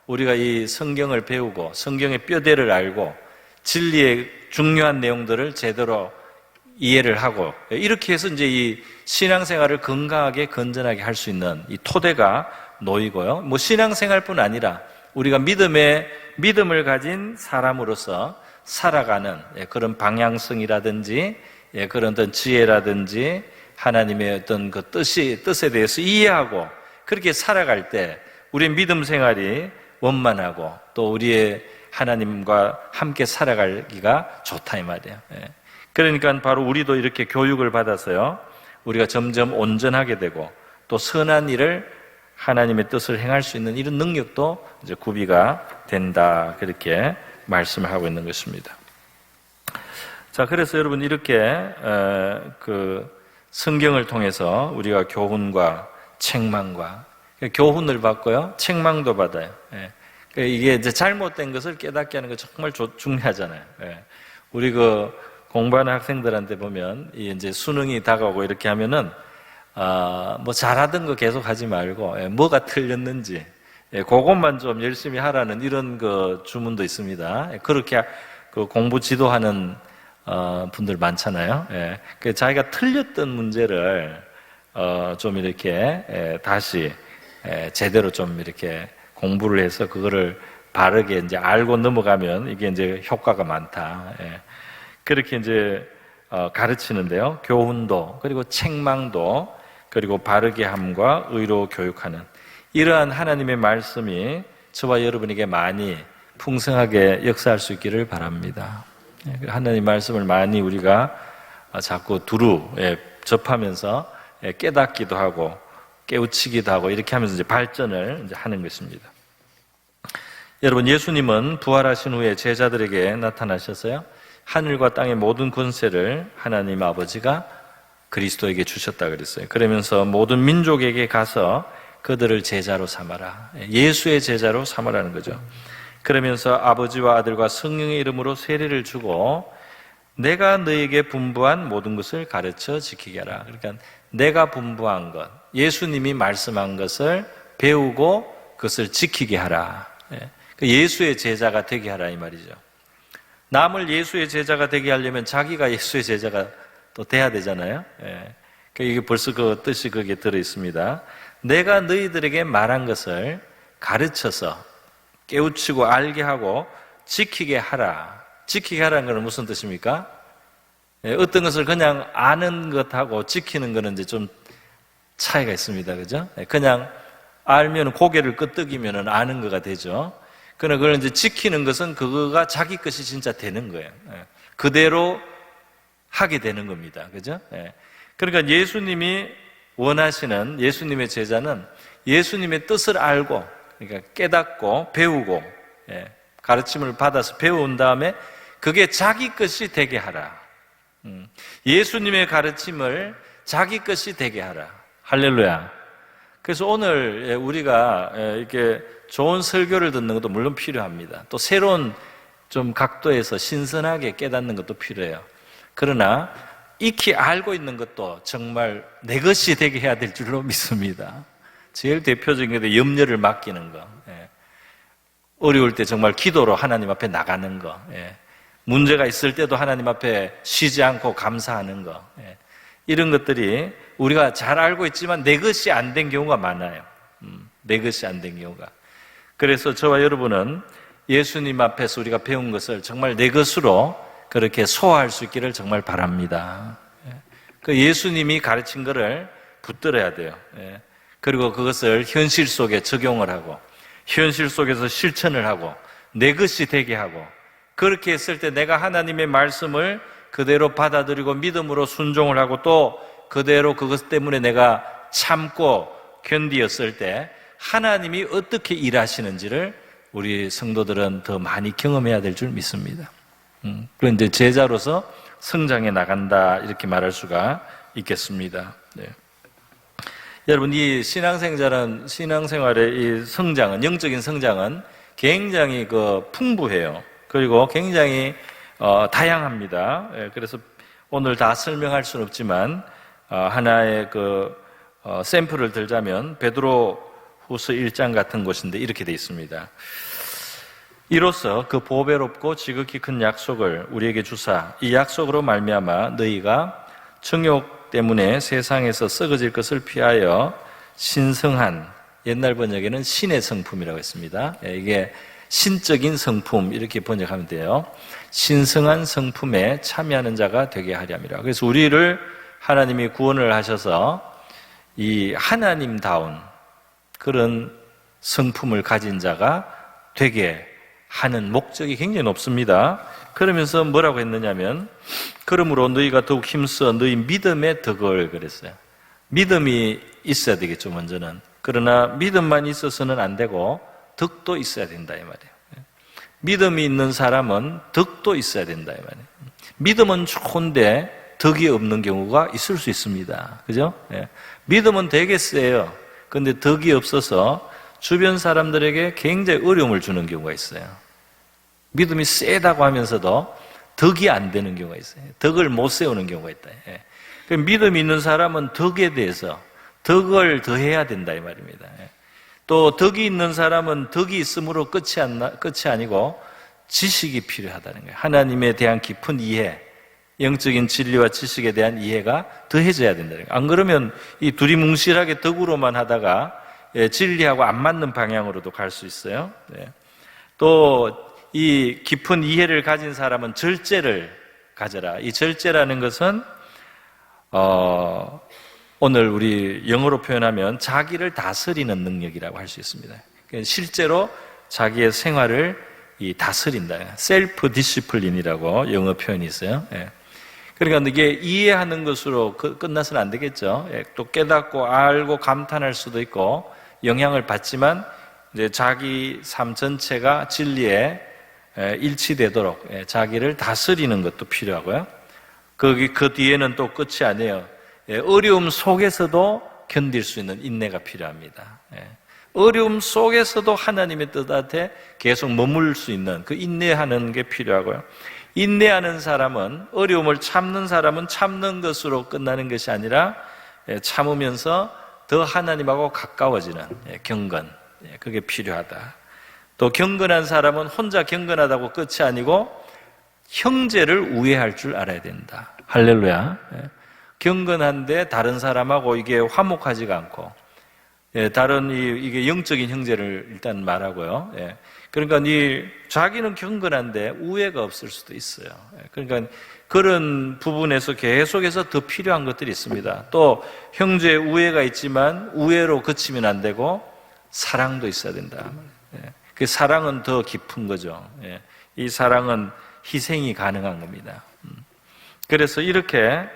우리가 이 성경을 배우고 성경의 뼈대를 알고 진리의 중요한 내용들을 제대로 이해를 하고 이렇게 해서 이제 이 신앙생활을 건강하게 건전하게 할 수 있는 이 토대가 놓이고요. 뭐 신앙생활뿐 아니라 우리가 믿음을 가진 사람으로서 살아가는 그런 방향성이라든지 그런 어떤 지혜라든지 하나님의 어떤 그 뜻에 대해서 이해하고 그렇게 살아갈 때 우리의 믿음 생활이 원만하고 또 우리의 하나님과 함께 살아가기가 좋다 이 말이에요. 그러니까 바로 우리도 이렇게 교육을 받아서요 우리가 점점 온전하게 되고 또 선한 일을 하나님의 뜻을 행할 수 있는 이런 능력도 이제 구비가 된다 그렇게 말씀을 하고 있는 것입니다. 자, 그래서 여러분 이렇게 그 성경을 통해서 우리가 교훈과 책망과 교훈을 받고요 책망도 받아요. 이게 이제 잘못된 것을 깨닫게 하는 거 정말 중요하잖아요. 우리 그 공부하는 학생들한테 보면 이제 수능이 다가오고 이렇게 하면은 뭐 잘하던 거 계속 하지 말고 뭐가 틀렸는지 그것만 좀 열심히 하라는 이런 그 주문도 있습니다. 그렇게 그 공부 지도하는 분들 많잖아요. 자기가 틀렸던 문제를 좀 이렇게 다시 제대로 좀 이렇게 공부를 해서 그거를 바르게 이제 알고 넘어가면 이게 이제 효과가 많다. 그렇게 이제 가르치는데요. 교훈도 그리고 책망도 그리고 바르게 함과 의로 교육하는 이러한 하나님의 말씀이 저와 여러분에게 많이 풍성하게 역사할 수 있기를 바랍니다. 하나님 말씀을 많이 우리가 자꾸 두루 접하면서 깨닫기도 하고 깨우치기도 하고 이렇게 하면서 이제 발전을 이제 하는 것입니다. 여러분, 예수님은 부활하신 후에 제자들에게 나타나셔서요, 하늘과 땅의 모든 권세를 하나님 아버지가 그리스도에게 주셨다 그랬어요. 그러면서 모든 민족에게 가서 그들을 제자로 삼아라. 예수의 제자로 삼으라는 거죠. 그러면서 아버지와 아들과 성령의 이름으로 세례를 주고 내가 너에게 분부한 모든 것을 가르쳐 지키게 하라. 그러니까 내가 분부한 것, 예수님이 말씀한 것을 배우고 그것을 지키게 하라. 예수의 제자가 되게 하라 이 말이죠. 남을 예수의 제자가 되게 하려면 자기가 예수의 제자가 또 돼야 되잖아요. 이게 벌써 그 뜻이 거기에 들어 있습니다. 내가 너희들에게 말한 것을 가르쳐서 깨우치고 알게 하고 지키게 하라. 지키게 하라는 것은 무슨 뜻입니까? 어떤 것을 그냥 아는 것하고 지키는 것은 이제 좀 차이가 있습니다. 그죠? 그냥 알면 고개를 끄덕이면 아는 거가 되죠. 그러나 그걸 이제 지키는 것은 그거가 자기 것이 진짜 되는 거예요. 그대로 하게 되는 겁니다. 그죠? 그러니까 예수님이 원하시는 예수님의 제자는 예수님의 뜻을 알고, 그러니까 깨닫고 배우고, 가르침을 받아서 배운 다음에 그게 자기 것이 되게 하라. 예수님의 가르침을 자기 것이 되게 하라. 할렐루야. 그래서 오늘 우리가 이렇게 좋은 설교를 듣는 것도 물론 필요합니다. 또 새로운 좀 각도에서 신선하게 깨닫는 것도 필요해요. 그러나 익히 알고 있는 것도 정말 내 것이 되게 해야 될 줄로 믿습니다. 제일 대표적인 게 염려를 맡기는 거. 어려울 때 정말 기도로 하나님 앞에 나가는 거. 문제가 있을 때도 하나님 앞에 쉬지 않고 감사하는 거. 이런 것들이 우리가 잘 알고 있지만 내 것이 안 된 경우가 많아요. 내 것이 안 된 경우가. 그래서 저와 여러분은 예수님 앞에서 우리가 배운 것을 정말 내 것으로 그렇게 소화할 수 있기를 정말 바랍니다. 그 예수님이 가르친 것을 붙들어야 돼요. 그리고 그것을 현실 속에 적용을 하고 현실 속에서 실천을 하고 내 것이 되게 하고, 그렇게 했을 때 내가 하나님의 말씀을 그대로 받아들이고 믿음으로 순종을 하고 또 그대로 그것 때문에 내가 참고 견디었을 때 하나님이 어떻게 일하시는지를 우리 성도들은 더 많이 경험해야 될 줄 믿습니다. 그런 이제 제자로서 성장해 나간다, 이렇게 말할 수가 있겠습니다. 여러분, 이 신앙생활의 이 성장은, 영적인 성장은 굉장히 풍부해요. 그리고 굉장히 다양합니다. 그래서 오늘 다 설명할 수는 없지만 하나의 샘플을 들자면 베드로후서 1장 같은 곳인데 이렇게 돼 있습니다. 이로써 그 보배롭고 지극히 큰 약속을 우리에게 주사 이 약속으로 말미암아 너희가 정욕 때문에 세상에서 썩어질 것을 피하여 신성한, 옛날 번역에는 신의 성품이라고 했습니다. 이게 신적인 성품 이렇게 번역하면 돼요. 신성한 성품에 참여하는 자가 되게 하렵니다. 그래서 우리를 하나님이 구원을 하셔서 이 하나님다운 그런 성품을 가진 자가 되게 하는 목적이 굉장히 높습니다. 그러면서 뭐라고 했느냐면, 그러므로 너희가 더욱 힘써 너희 믿음의 덕을 그랬어요. 믿음이 있어야 되겠죠, 먼저는. 그러나 믿음만 있어서는 안 되고 덕도 있어야 된다 이 말이에요. 믿음이 있는 사람은 덕도 있어야 된다 이 말이에요. 믿음은 좋은데 덕이 없는 경우가 있을 수 있습니다. 그죠? 믿음은 되게 세요. 그런데 덕이 없어서 주변 사람들에게 굉장히 어려움을 주는 경우가 있어요. 믿음이 세다고 하면서도 덕이 안 되는 경우가 있어요. 덕을 못 세우는 경우가 있다. 믿음이 있는 사람은 덕에 대해서 덕을 더해야 된다 이 말입니다. 또 덕이 있는 사람은 덕이 있음으로 끝이 아니고 지식이 필요하다는 거예요. 하나님에 대한 깊은 이해, 영적인 진리와 지식에 대한 이해가 더해져야 된다는 거예요. 안 그러면 이 두리뭉실하게 덕으로만 하다가 진리하고 안 맞는 방향으로도 갈 수 있어요. 또 이 깊은 이해를 가진 사람은 절제를 가져라. 이 절제라는 것은 오늘 우리 영어로 표현하면 자기를 다스리는 능력이라고 할 수 있습니다. 실제로 자기의 생활을 다스린다. 셀프 디시플린이라고 영어 표현이 있어요. 그러니까 이게 이해하는 것으로 끝나서는 안 되겠죠. 또 깨닫고 알고 감탄할 수도 있고 영향을 받지만 이제 자기 삶 전체가 진리에 일치되도록 자기를 다스리는 것도 필요하고요. 그 뒤에는 또 끝이 아니에요. 어려움 속에서도 견딜 수 있는 인내가 필요합니다. 어려움 속에서도 하나님의 뜻 앞에 계속 머물 수 있는 그 인내하는 게 필요하고요. 인내하는 사람은, 어려움을 참는 사람은 참는 것으로 끝나는 것이 아니라 참으면서 더 하나님하고 가까워지는 경건, 그게 필요하다. 또 경건한 사람은 혼자 경건하다고 끝이 아니고 형제를 우애할 줄 알아야 된다. 할렐루야. 경건한데 다른 사람하고 이게 화목하지가 않고, 다른 이게 영적인 형제를 일단 말하고요. 그러니까 자기는 경건한데 우애가 없을 수도 있어요. 그러니까 그런 부분에서 계속해서 더 필요한 것들이 있습니다. 또 형제 우애가 있지만 우애로 그치면 안 되고 사랑도 있어야 된다. 그 사랑은 더 깊은 거죠. 이 사랑은 희생이 가능한 겁니다. 그래서 이렇게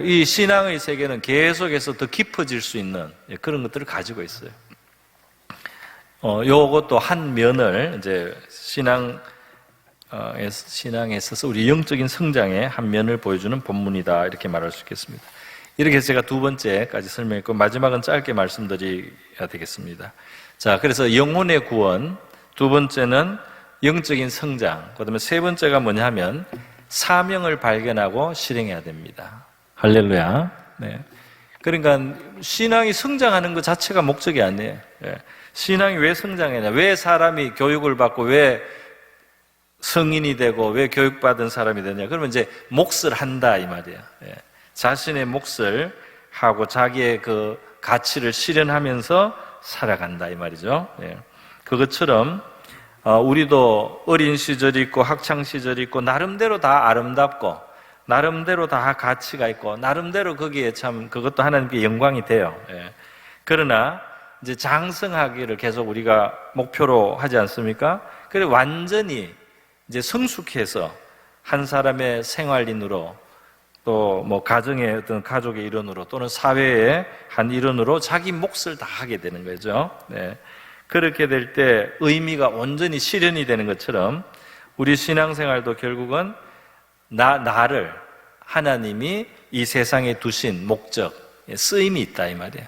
이 신앙의 세계는 계속해서 더 깊어질 수 있는 그런 것들을 가지고 있어요. 요것도 한 면을 이제 신앙에 있어서 우리 영적인 성장의 한 면을 보여주는 본문이다, 이렇게 말할 수 있겠습니다. 이렇게 해서 제가 두 번째까지 설명했고 마지막은 짧게 말씀드려야 되겠습니다. 자, 그래서 영혼의 구원, 두 번째는 영적인 성장, 그 다음에 세 번째가 뭐냐 하면 사명을 발견하고 실행해야 됩니다. 할렐루야. 네. 그러니까 신앙이 성장하는 것 자체가 목적이 아니에요. 신앙이 왜 성장하냐, 왜 사람이 교육을 받고 왜 성인이 되고 왜 교육받은 사람이 되냐, 그러면 이제 몫을 한다 이 말이에요. 자신의 몫을 하고 자기의 그 가치를 실현하면서 살아간다 이 말이죠. 그것처럼 우리도 어린 시절이 있고 학창 시절이 있고 나름대로 다 아름답고 나름대로 다 가치가 있고 나름대로 거기에 참 그것도 하나님께 영광이 돼요. 그러나 이제 장성하기를 계속 우리가 목표로 하지 않습니까? 그래 완전히 이제 성숙해서 한 사람의 생활인으로 또 뭐 가정의 어떤 가족의 일원으로 또는 사회의 한 일원으로 자기 몫을 다 하게 되는 거죠. 그렇게 될 때 의미가 온전히 실현이 되는 것처럼 우리 신앙생활도 결국은 나를 하나님이 이 세상에 두신 목적, 쓰임이 있다 이 말이에요.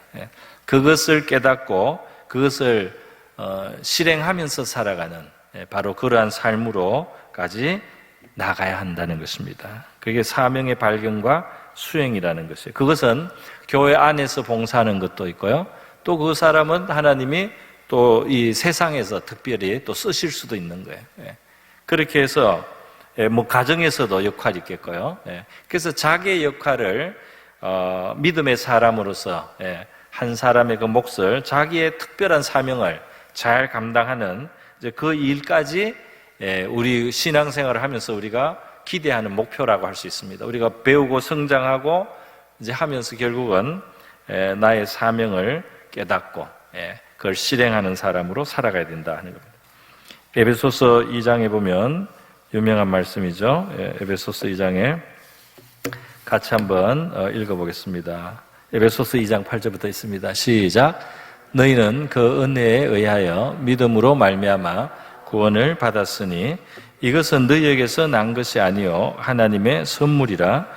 그것을 깨닫고 그것을 실행하면서 살아가는 바로 그러한 삶으로까지 나가야 한다는 것입니다. 그게 사명의 발견과 수행이라는 것이에요. 그것은 교회 안에서 봉사하는 것도 있고요. 또 그 사람은 하나님이 또 이 세상에서 특별히 또 쓰실 수도 있는 거예요. 그렇게 해서 뭐 가정에서도 역할이 있겠고요. 그래서 자기의 역할을 믿음의 사람으로서 한 사람의 그 몫을, 자기의 특별한 사명을 잘 감당하는 이제 그 일까지 우리 신앙생활을 하면서 우리가 기대하는 목표라고 할 수 있습니다. 우리가 배우고 성장하고 이제 하면서 결국은 나의 사명을 깨닫고 그걸 실행하는 사람으로 살아가야 된다 하는 겁니다. 에베소서 2장에 보면 유명한 말씀이죠. 에베소서 2장에 같이 한번 읽어보겠습니다. 에베소서 2장 8절부터 있습니다. 시작. 너희는 그 은혜에 의하여 믿음으로 말미암아 구원을 받았으니 이것은 너희에게서 난 것이 아니요 하나님의 선물이라.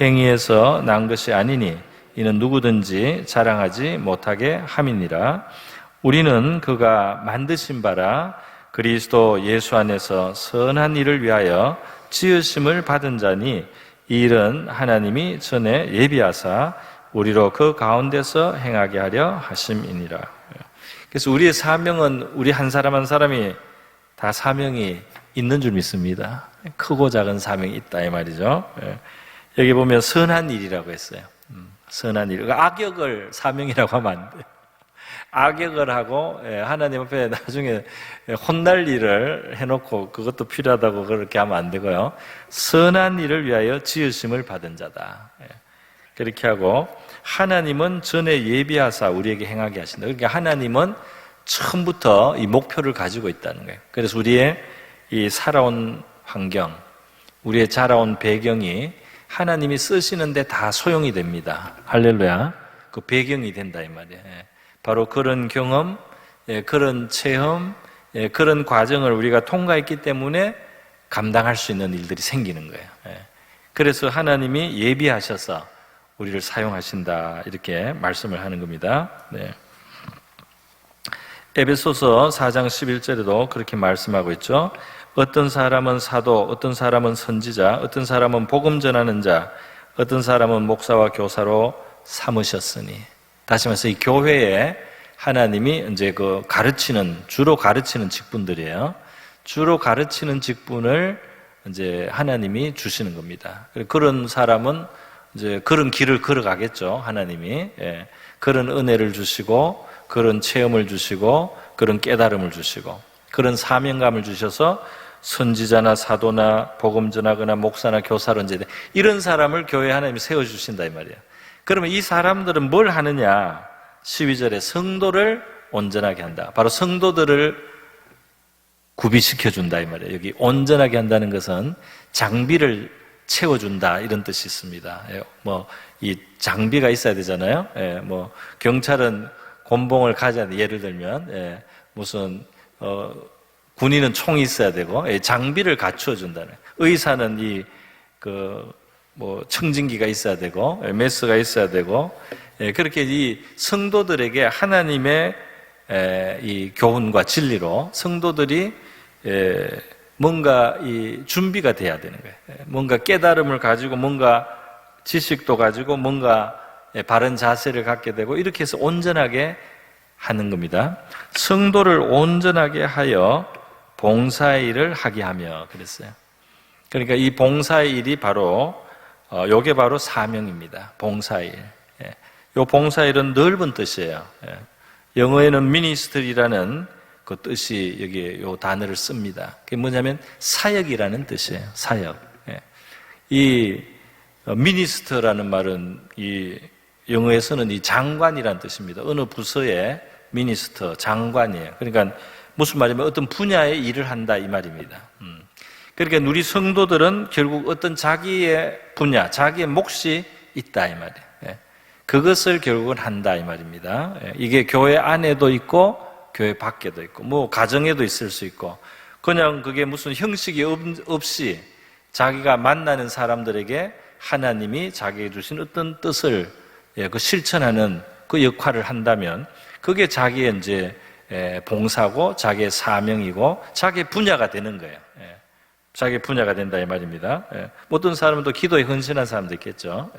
행위에서 난 것이 아니니 이는 누구든지 자랑하지 못하게 함이니라. 우리는 그가 만드신 바라 그리스도 예수 안에서 선한 일을 위하여 지으심을 받은 자니 이 일은 하나님이 전에 예비하사 우리로 그 가운데서 행하게 하려 하심이니라. 그래서 우리의 사명은 우리 한 사람 한 사람이 다 사명이 있는 줄 믿습니다. 크고 작은 사명이 있다 이 말이죠. 여기 보면 선한 일이라고 했어요. 선한 일. 악역을 사명이라고 하면 안 돼요. 악역을 하고 하나님 앞에 나중에 혼날 일을 해놓고 그것도 필요하다고 그렇게 하면 안 되고요. 선한 일을 위하여 지으심을 받은 자다. 그렇게 하고 하나님은 전에 예비하사 우리에게 행하게 하신다. 그러니까 하나님은 처음부터 이 목표를 가지고 있다는 거예요. 그래서 우리의 이 살아온 환경, 우리의 자라온 배경이 하나님이 쓰시는데 다 소용이 됩니다. 할렐루야. 그 배경이 된다 이 말이에요. 바로 그런 경험, 그런 체험, 그런 과정을 우리가 통과했기 때문에 감당할 수 있는 일들이 생기는 거예요. 그래서 하나님이 예비하셔서 우리를 사용하신다 이렇게 말씀을 하는 겁니다. 네. 에베소서 4장 11절에도 그렇게 말씀하고 있죠. 어떤 사람은 사도, 어떤 사람은 선지자, 어떤 사람은 복음 전하는 자, 어떤 사람은 목사와 교사로 삼으셨으니. 다시 말해서 이 교회에 하나님이 이제 그 주로 가르치는 직분들이에요. 주로 가르치는 직분을 이제 하나님이 주시는 겁니다. 그런 사람은 이제 그런 길을 걸어가겠죠. 하나님이. 그런 은혜를 주시고, 그런 체험을 주시고, 그런 깨달음을 주시고, 그런 사명감을 주셔서 선지자나 사도나 복음 전하거나 목사나 교사로 이제 이런 사람을 교회에 하나님이 세워주신다 이 말이에요. 그러면 이 사람들은 뭘 하느냐? 12절에 성도를 온전하게 한다. 바로 성도들을 구비시켜준다 이 말이에요. 여기 온전하게 한다는 것은 장비를 채워준다 이런 뜻이 있습니다. 이 장비가 있어야 되잖아요. 경찰은 곤봉을 가져야 돼. 예를 들면 무슨 군인은 총이 있어야 되고 장비를 갖추어 준다는. 의사는 청진기가 있어야 되고 메스가 있어야 되고 그렇게 이 성도들에게 하나님의 이 교훈과 진리로 성도들이 뭔가 이 준비가 돼야 되는 거예요. 뭔가 깨달음을 가지고 뭔가 지식도 가지고 뭔가 바른 자세를 갖게 되고 이렇게 해서 온전하게 하는 겁니다. 성도를 온전하게 하여 봉사일을 하게 하며 그랬어요. 그러니까 이 봉사의 일이 바로 요게 바로 사명입니다. 봉사일. 요 봉사일은 넓은 뜻이에요. 영어에는 ministry라는 그 뜻이 여기 요 단어를 씁니다. 그게 뭐냐면 사역이라는 뜻이에요. 사역. 이 minister라는 말은 이 영어에서는 이 장관이라는 뜻입니다. 어느 부서의 미니스터, 장관이에요. 그러니까 무슨 말이냐면 어떤 분야의 일을 한다 이 말입니다. 그러니까 우리 성도들은 결국 어떤 자기의 분야, 자기의 몫이 있다 이 말이에요. 그것을 결국은 한다 이 말입니다. 이게 교회 안에도 있고 교회 밖에도 있고 뭐 가정에도 있을 수 있고 그냥 그게 무슨 형식이 없이 자기가 만나는 사람들에게 하나님이 자기에게 주신 어떤 뜻을 그 실천하는 그 역할을 한다면 그게 자기의 이제 봉사고 자기의 사명이고 자기의 분야가 되는 거예요. 자기의 분야가 된다 이 말입니다. 어떤 사람은 또 기도에 헌신한 사람도 있겠죠.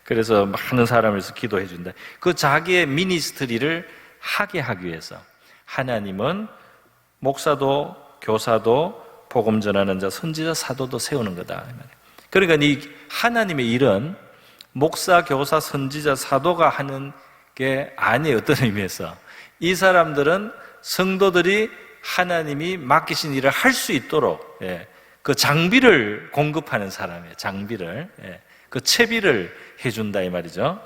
그래서 많은 사람을 위해서 기도해 준다. 그 자기의 미니스트리를 하게 하기 위해서 하나님은 목사도 교사도 복음 전하는 자 선지자 사도도 세우는 거다. 그러니까 이 하나님의 일은 목사, 교사, 선지자, 사도가 하는 게 아니에요. 어떤 의미에서 이 사람들은 성도들이 하나님이 맡기신 일을 할 수 있도록 그 장비를 공급하는 사람이에요. 장비를 그 채비를 해준다 이 말이죠.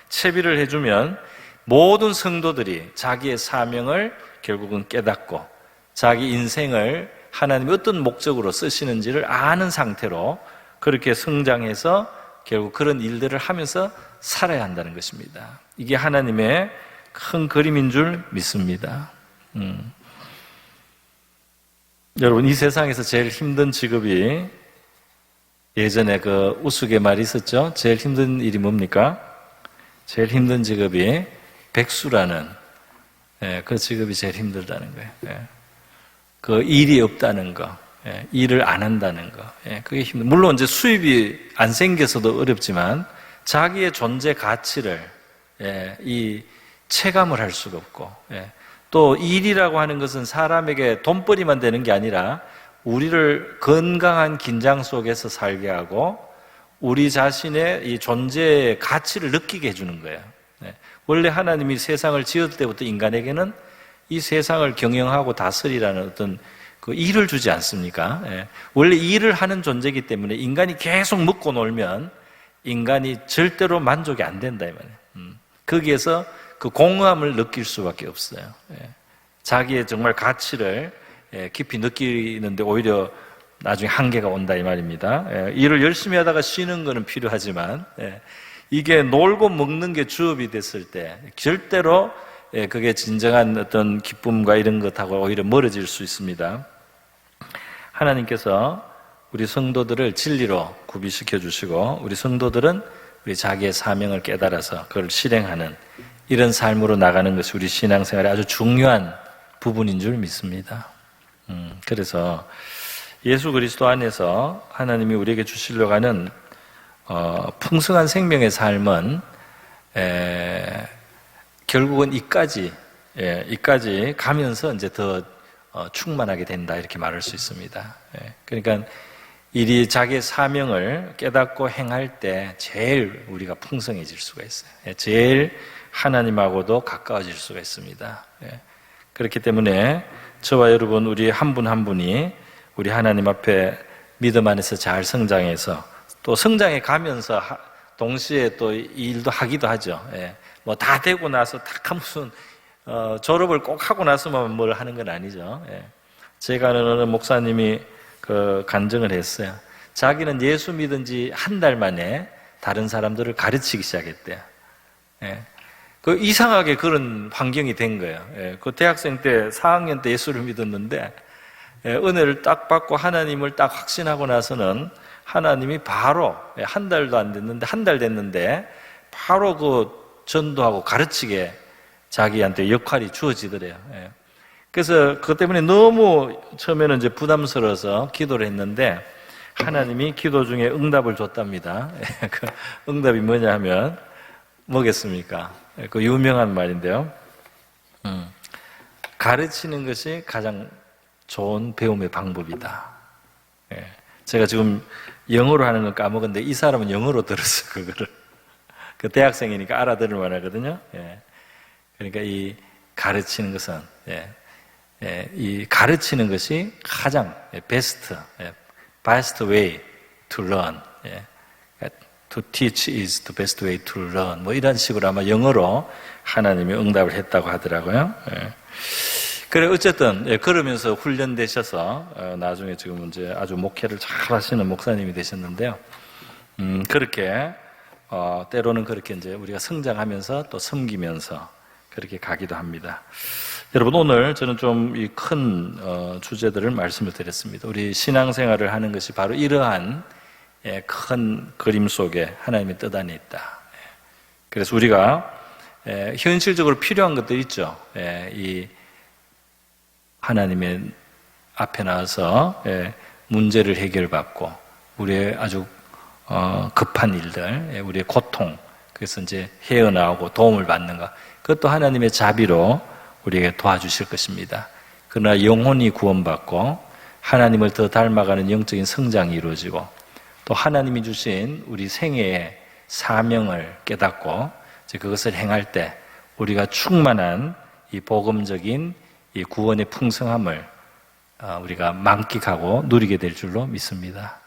채비를 해주면 모든 성도들이 자기의 사명을 결국은 깨닫고 자기 인생을 하나님이 어떤 목적으로 쓰시는지를 아는 상태로 그렇게 성장해서 결국 그런 일들을 하면서 살아야 한다는 것입니다. 이게 하나님의 큰 그림인 줄 믿습니다. 여러분, 이 세상에서 제일 힘든 직업이 예전에 그 우스갯말이 있었죠? 제일 힘든 일이 뭡니까? 제일 힘든 직업이 백수라는 그 직업이 제일 힘들다는 거예요. 그 일이 없다는 거, 일을 안 한다는 거, 그게 힘들. 물론 이제 수입이 안 생겨서도 어렵지만 자기의 존재 가치를 이 체감을 할 수가 없고, 또 일이라고 하는 것은 사람에게 돈벌이만 되는 게 아니라 우리를 건강한 긴장 속에서 살게 하고 우리 자신의 이 존재의 가치를 느끼게 해주는 거예요. 원래 하나님이 세상을 지을 때부터 인간에게는 이 세상을 경영하고 다스리라는 어떤 그 일을 주지 않습니까? 원래 일을 하는 존재이기 때문에 인간이 계속 먹고 놀면 인간이 절대로 만족이 안 된다 이 말이에요. 거기에서 그 공허함을 느낄 수밖에 없어요. 자기의 정말 가치를 깊이 느끼는데 오히려 나중에 한계가 온다 이 말입니다. 일을 열심히 하다가 쉬는 거는 필요하지만 이게 놀고 먹는 게 주업이 됐을 때 절대로 그게 진정한 어떤 기쁨과 이런 것하고 오히려 멀어질 수 있습니다. 하나님께서 우리 성도들을 진리로 구비시켜 주시고 우리 성도들은 우리 자기의 사명을 깨달아서 그걸 실행하는 이런 삶으로 나가는 것이 우리 신앙생활의 아주 중요한 부분인 줄 믿습니다. 그래서 예수 그리스도 안에서 하나님이 우리에게 주시려고 하는 풍성한 생명의 삶은 결국은 이까지 가면서 이제 더 충만하게 된다 이렇게 말할 수 있습니다. 그러니까 일이 자기의 사명을 깨닫고 행할 때 제일 우리가 풍성해질 수가 있어요. 제일 하나님하고도 가까워질 수가 있습니다. 그렇기 때문에 저와 여러분 우리 한 분 한 분이 우리 하나님 앞에 믿음 안에서 잘 성장해서 또 성장해 가면서 동시에 또 일도 하기도 하죠. 뭐 다 되고 나서 딱 무슨 졸업을 꼭 하고 나서만 뭘 하는 건 아니죠. 제가 아는 어느 목사님이 그 간증을 했어요. 자기는 예수 믿은 지 한 달 만에 다른 사람들을 가르치기 시작했대요. 그 이상하게 그런 환경이 된 거예요. 그 대학생 때 4학년 때 예수를 믿었는데 은혜를 딱 받고 하나님을 딱 확신하고 나서는 하나님이 바로 한 달도 안 됐는데 한 달 됐는데 바로 그 전도하고 가르치게 자기한테 역할이 주어지더래요. 그래서 그것 때문에 너무 처음에는 이제 부담스러워서 기도를 했는데 하나님이 기도 중에 응답을 줬답니다. 그 응답이 뭐냐 하면 뭐겠습니까? 그 유명한 말인데요. 가르치는 것이 가장 좋은 배움의 방법이다. 제가 지금 영어로 하는 건 까먹었는데 이 사람은 영어로 들었어요. 그거를. 그 대학생이니까 알아들을 만하거든요. 그러니까 이 가르치는 것은 이 가르치는 것이 가장 best way to learn. To teach is the best way to learn. 뭐 이런 식으로 아마 영어로 하나님이 응답을 했다고 하더라고요. 그래 어쨌든 그러면서 훈련되셔서 나중에 지금 이제 아주 목회를 잘 하시는 목사님이 되셨는데요. 그렇게 때로는 그렇게 이제 우리가 성장하면서 또 섬기면서 그렇게 가기도 합니다. 여러분 오늘 저는 좀 이 큰 주제들을 말씀을 드렸습니다. 우리 신앙생활을 하는 것이 바로 이러한 큰 그림 속에 하나님의 뜻 안에 있다. 그래서 우리가 현실적으로 필요한 것들 있죠. 이 하나님의 앞에 나와서 문제를 해결받고 우리의 아주 급한 일들, 우리의 고통, 그래서 이제 헤어나오고 도움을 받는 것, 그것도 하나님의 자비로 우리에게 도와주실 것입니다. 그러나 영혼이 구원받고 하나님을 더 닮아가는 영적인 성장이 이루어지고 또 하나님이 주신 우리 생애의 사명을 깨닫고 이제 그것을 행할 때 우리가 충만한 이 복음적인 이 구원의 풍성함을 우리가 만끽하고 누리게 될 줄로 믿습니다.